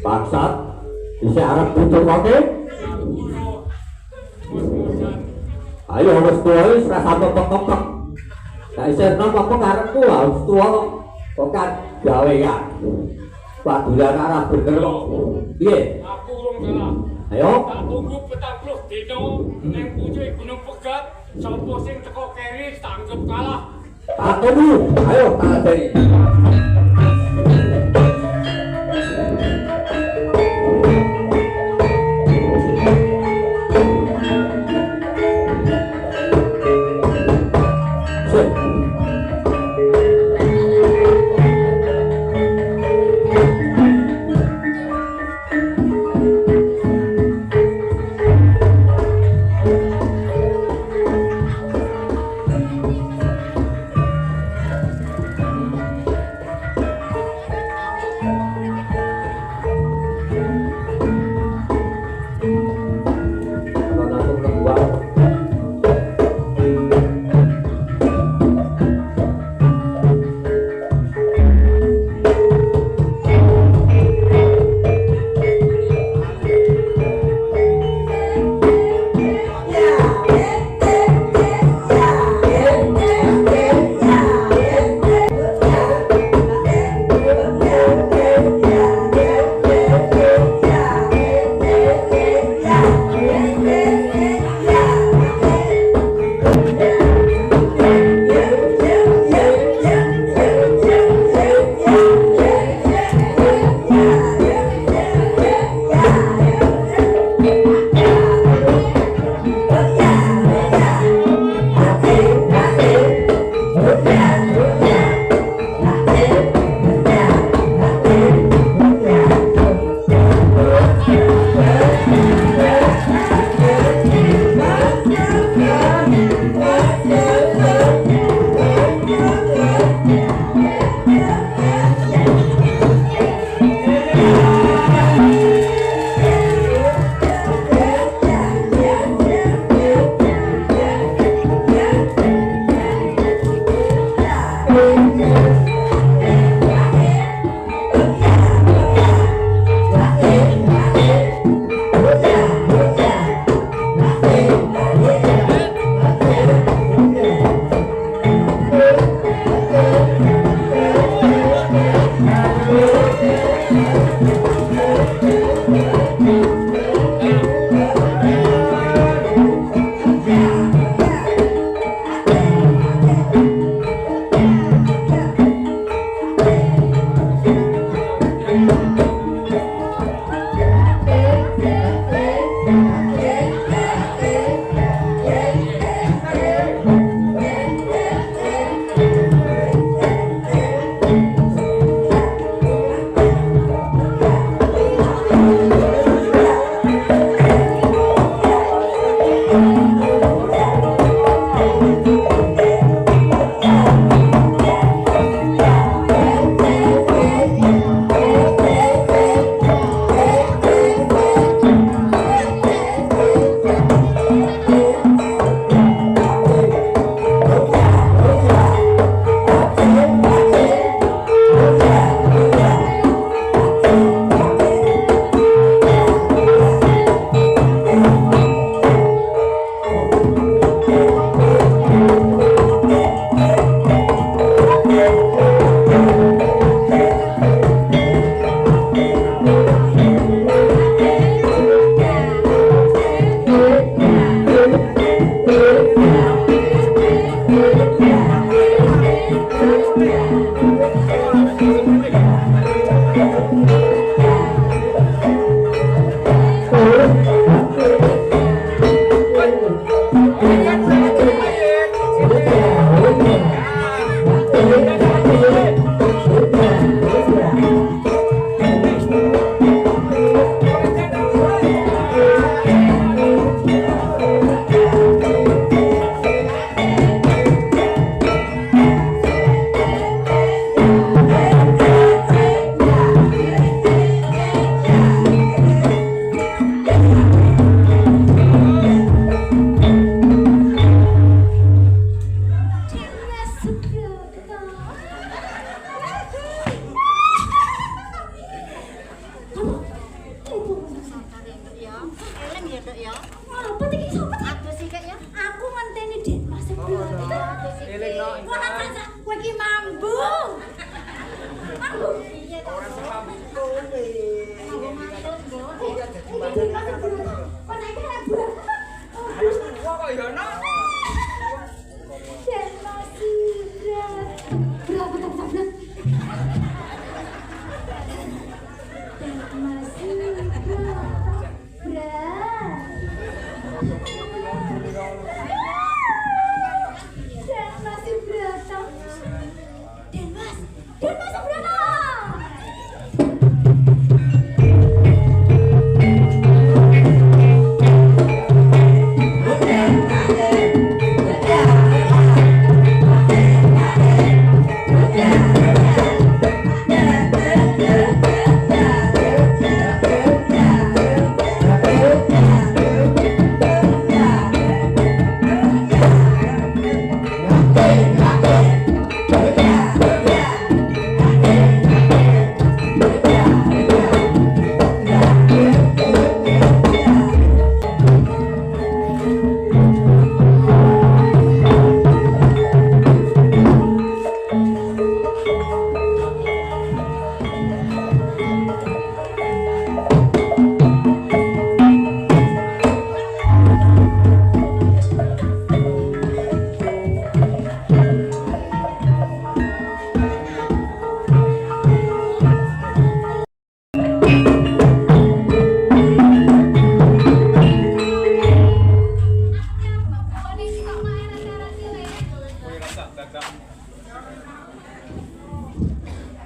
Bangsa. Bisa arep butuh oke? Ayo wis tuwa wis ora sampe pekok. Nek isih apa karepku harus tuwa kok. Kok kan gawe kan. Padulan arah bener kok. Piye? Aku urung salah. Ayo. Tak tunggu 40 dino ning pucuk Gunung Pegat. Sapa sing teko keri tanggep kalah. Tak tunggu. Ayo tak dari.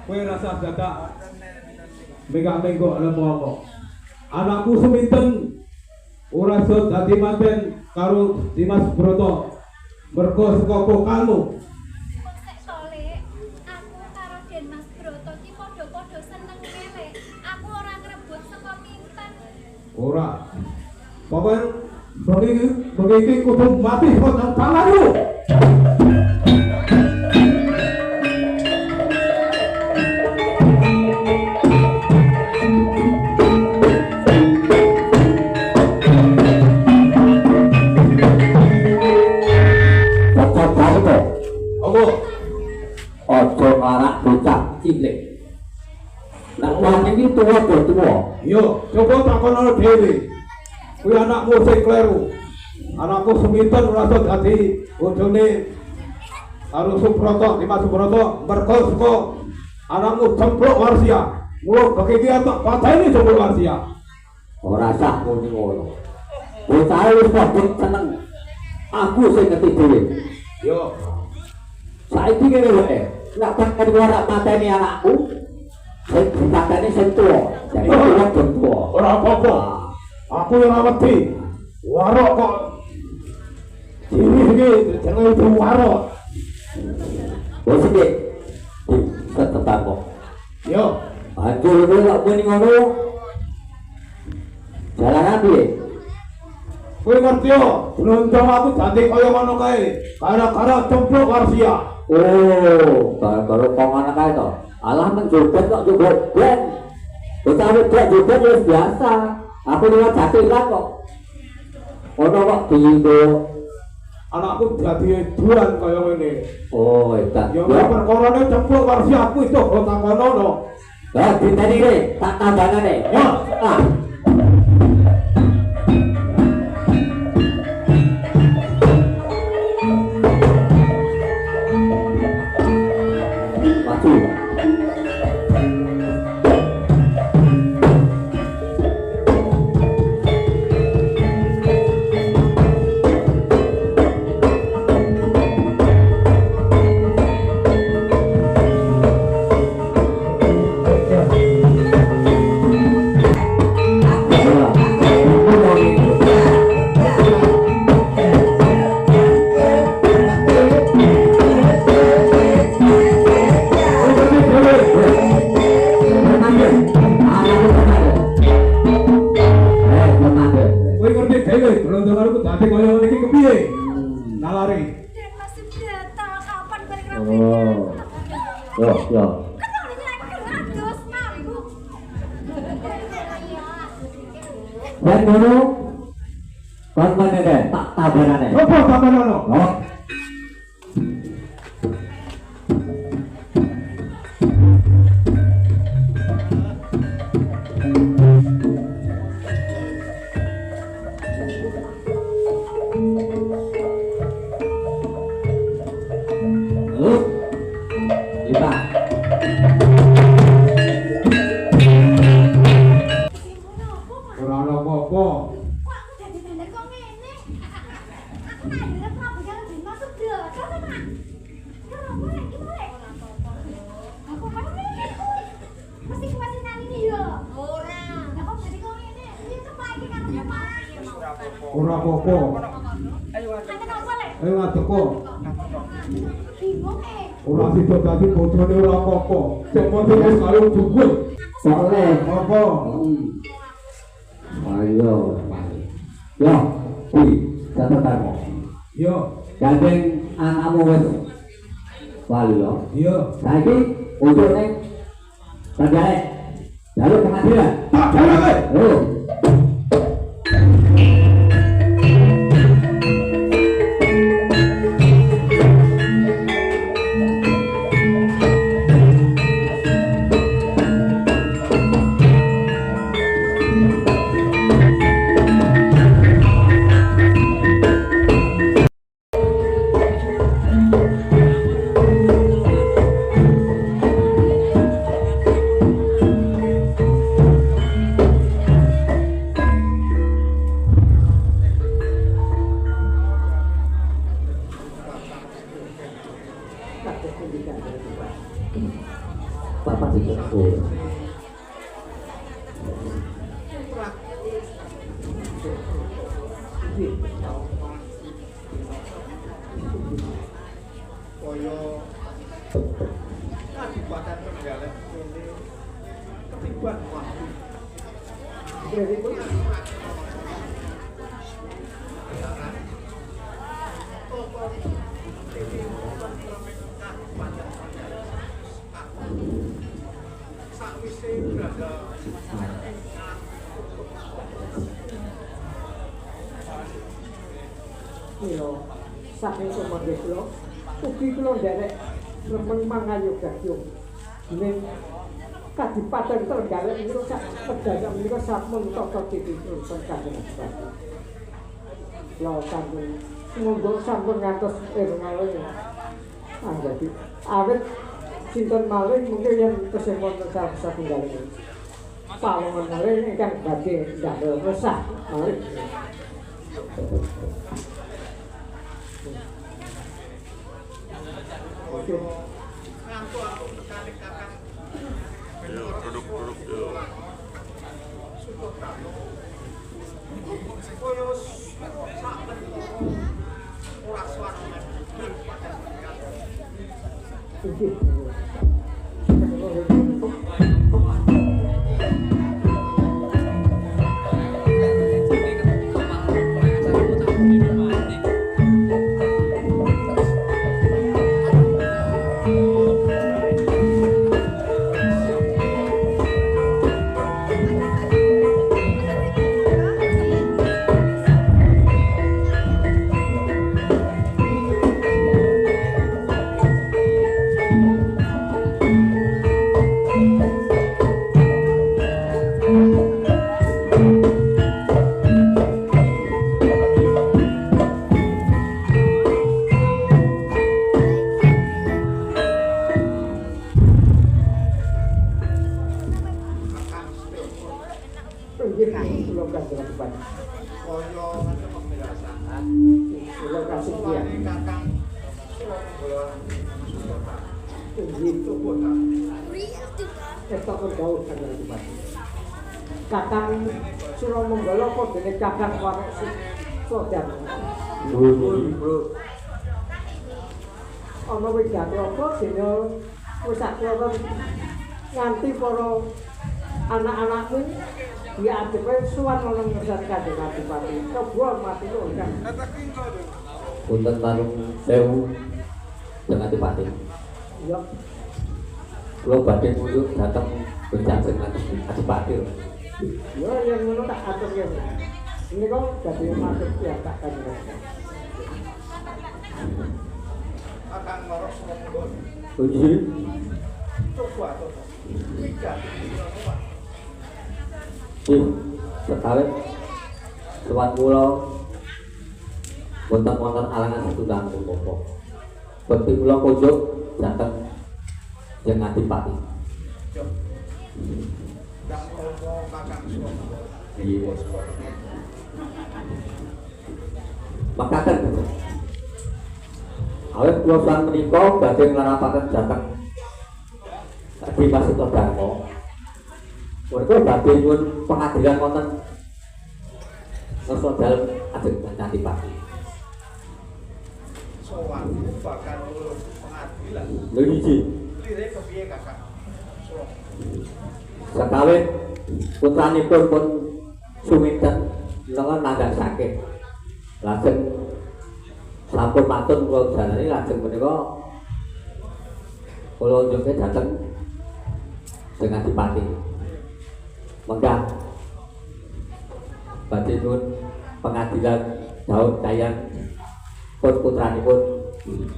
Kowe rasa dadak mega-menggo apa-apa. Anakku seminten ora iso dadi manten karo Dimas Broto. Mergo saka pokalmu. Sek Tole, aku karo Dimas Broto ki padha-padha seneng mele. Aku ora ngrebut saka minten. Ora. Pokoke iki kudu mati kok nang tanganmu. Ojo ngarak bocah cilik. Nek wong iki tuwa do tuwa. Yo, coba takono dhewe. Kuwi anakmu sing kleru. Anakku seminten ora iso dadi bojone karo Subroto, Dimas Subroto, mergo saka anakmu Cempluk Warsia. Mula iki tak pateni Cempluk Warsia. Ora sah muni ngono. Bocah wis padha seneng. Aku sing ngerti dhewe. Yo, Saiki kene wae. Nek bakal ora mateni anakku, sing dipateni sing tuwa. Jadi ora tuwa. ora apa-apa. Aku ora wedi. Warok kok ini jangan itu warok. Wis iki. Ketetan kok. Yo, Anjur kowe lak muni ngono. Jalanan piye? kowe ngerti yo, nunjang aku dadi kaya ngono kae. Gara-gara Cempluk Warsia. Oh, kalau kongan kae to. Alah nang joget kok joget. Bocah wedok joget wis biasa. Aku liwat jatilan kok. Ono kok diindo. Anakku dadi eduan kaya ngene. Oh, edan. Yo perkarane Cempluk Warsia aku itu kok takono. Lah diteni re, tak tambangane. Yo, Ah. Maju. kowe ngerti dhewe, blondoranku dadi kaya ngene iki kepiye? Nalari. Dan masih batal kapan balik rapi? Oh. Yo. Kenapa ngadus mabuk? Dan ngono. Kon menene tak tabanane. Apa takono? Oh. Ora apa-apa. Kangen apa le? Ayo ngadeko. Bingung Ora sida dadi bojone ora apa-apa. Sing penting wis karo dhuwur. Soleh. Apa? Ayo, yo, kuwi catatan. Yo, Gandeng anakmu wis wali lo. iya. Saiki untuk ning Trenggalek. Jalur pengadilan. Tak dalem. Oh. Bapak dicukur. Kaya Kadipaten Trenggalek ini ketiban waktu. Sakwise berada Milo, saking sumangga kula, ugi kula nderek remen mangayu gadyung. Ning Kadipaten Trenggalek niku sak pedagang menika sampun tata titipun kanjeng Adipati. Kula sampun monggo sampun ngantos malih. Jadi awit sinten malih mungkin yang kesemon satunggalipun. Pawongan malih ingkang badhe ndamel resah malih. ngantuk aku tekani kakak. Produk-produk yo. Sudah tak. Kaya wis sak ora suara. Kakang Suromonggolo kok dene kakang warek sodan. Ana wigati apa dene wis sakloron nganti para anak-anakmu diadepe suwan ana ngersane Kanjeng Adipati. Coba mati lho kan. Punten tarung sewu Kanjeng Adipati. Ya, Kula badhe munjuk dhateng Kanjeng Adipati. ya yang ngono tak atur ya. Ini kok dadi maksud ya tak kan. Akan ngorok semua. Puji. Coba to. Tiga. Sekali lewat kula wonten alangan setunggal pokok. Bekti kula kunjuk dhateng Kanjeng Adipati. Dak ngomong kakang suami. Iya. Makaten. Awet kula sang menika badhe nglarapaken dhateng Dimas Sutodarmo. Mereka badhe nyuwun pengadilan wonten ngersa dalem ajeng Adipati. Sowan bakal urus pengadilan. Lho iki Lire kepiye Kakak? sekawit putranipun pun suminten lenga nanggak sakit. Lajeng sampun matun kula jalani lajeng menika kula njoge dhateng dengan Adipati. Menggah badhe nuwun pengadilan Daud Dayan pun putranipun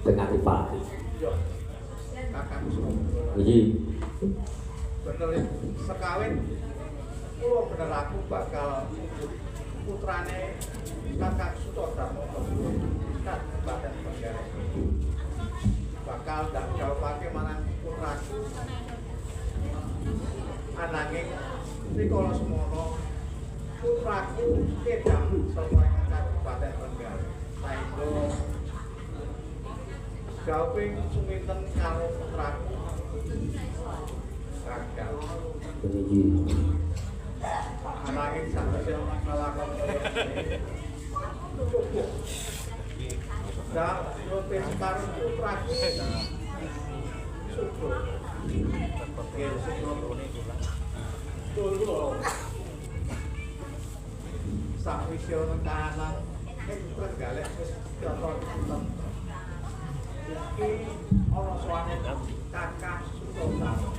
dengan Adipati. Yo. Kakak Iki bener sekawit kula bener aku bakal putrane Kakak Sutodarmo kan badan penjara bakal dak jawabake marang putraku ananging rikala semono putraku kedang saka Kabupaten Trenggalek saengga gawing suminten karo putraku gagal iki ananging sakjane nglakon dak protes karo putraku syukur sakwise ana kahanan ing Trenggalek wis diatur iki ana sowane Kakak Sutodarmo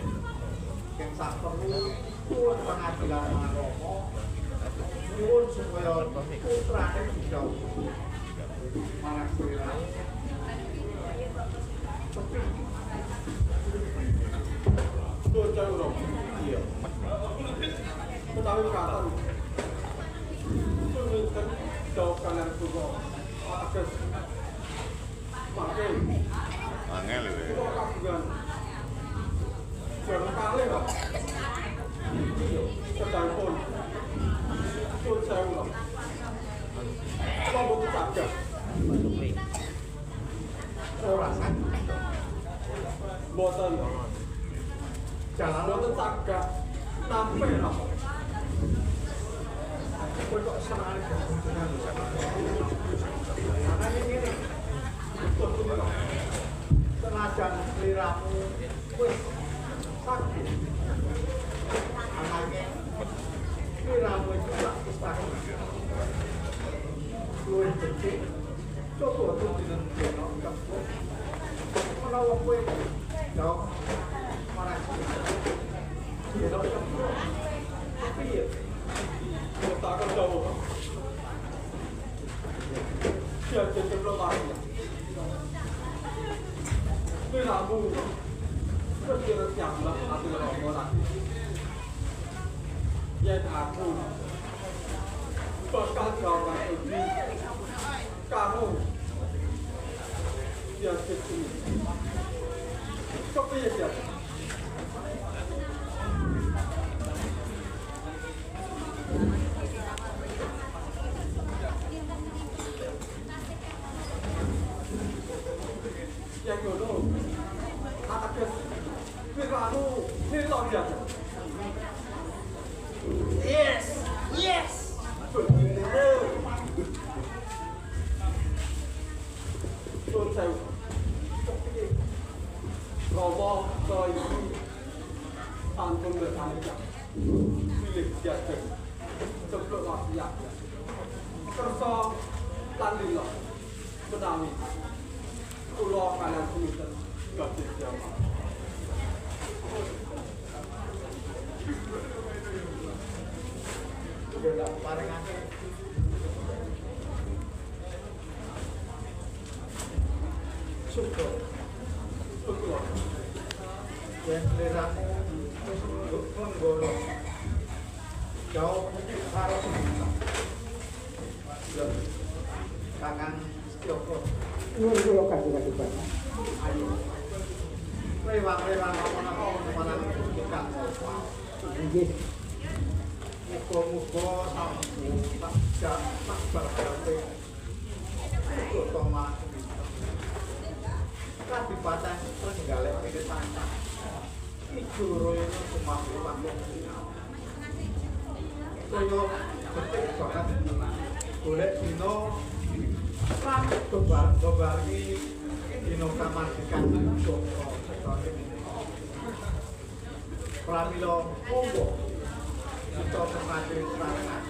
yang sak perlu pun pengadilan Maromo nyuwun supaya putrane bisa marang Srilan sepi Bocah urung. Iya. Utawi katon. Suminten jauh kanan kulo. Ates. Makin. Angel ya. Kulo kagungan. Jarang kali kok. Iya. Sedangpun. Pun saya ulang. Kulo butuh cagak. ora sakit Boten. jalan Boten cagak. Nampe napa? kowe kok senengane dengan anane ngene senajan liramu wis sakit anane liramu itu tak sakit luwih becik coba tuh dinen dino kepuk menawa kowe jauh marah dino kepuk piye Tak akan jauh. Dia jadi pelari. Ini namu. Berkira siapa hati orang. Ya aku. Bakal kawan ini. Kamu. Dia jadi. Kau pilih siapa? Yang dulu, atas Firanu Nilonja. Yes, yes. Benar. Tuan saya, Romo kau ini antun bertanya, pilih siapa, sebelum wasiat. Kerso landilo, menami. Pulau kanan Suminten Gade Jawa. Sudah parengake syukur syukur yang liramu wis nggono jauh karo Kakang Setyoko Nuwun kula kadang-kadang Pak. ayo rewang-rewang apa-apa malah kita Nggih. muga-muga tak berhati untuk Toma Kabupaten Trenggalek ini sangat ijo royono sumah-sumah kaya betik banget golek dina lan bebar iki dina kamardikan Joko setone pramila monggo kita semati serangan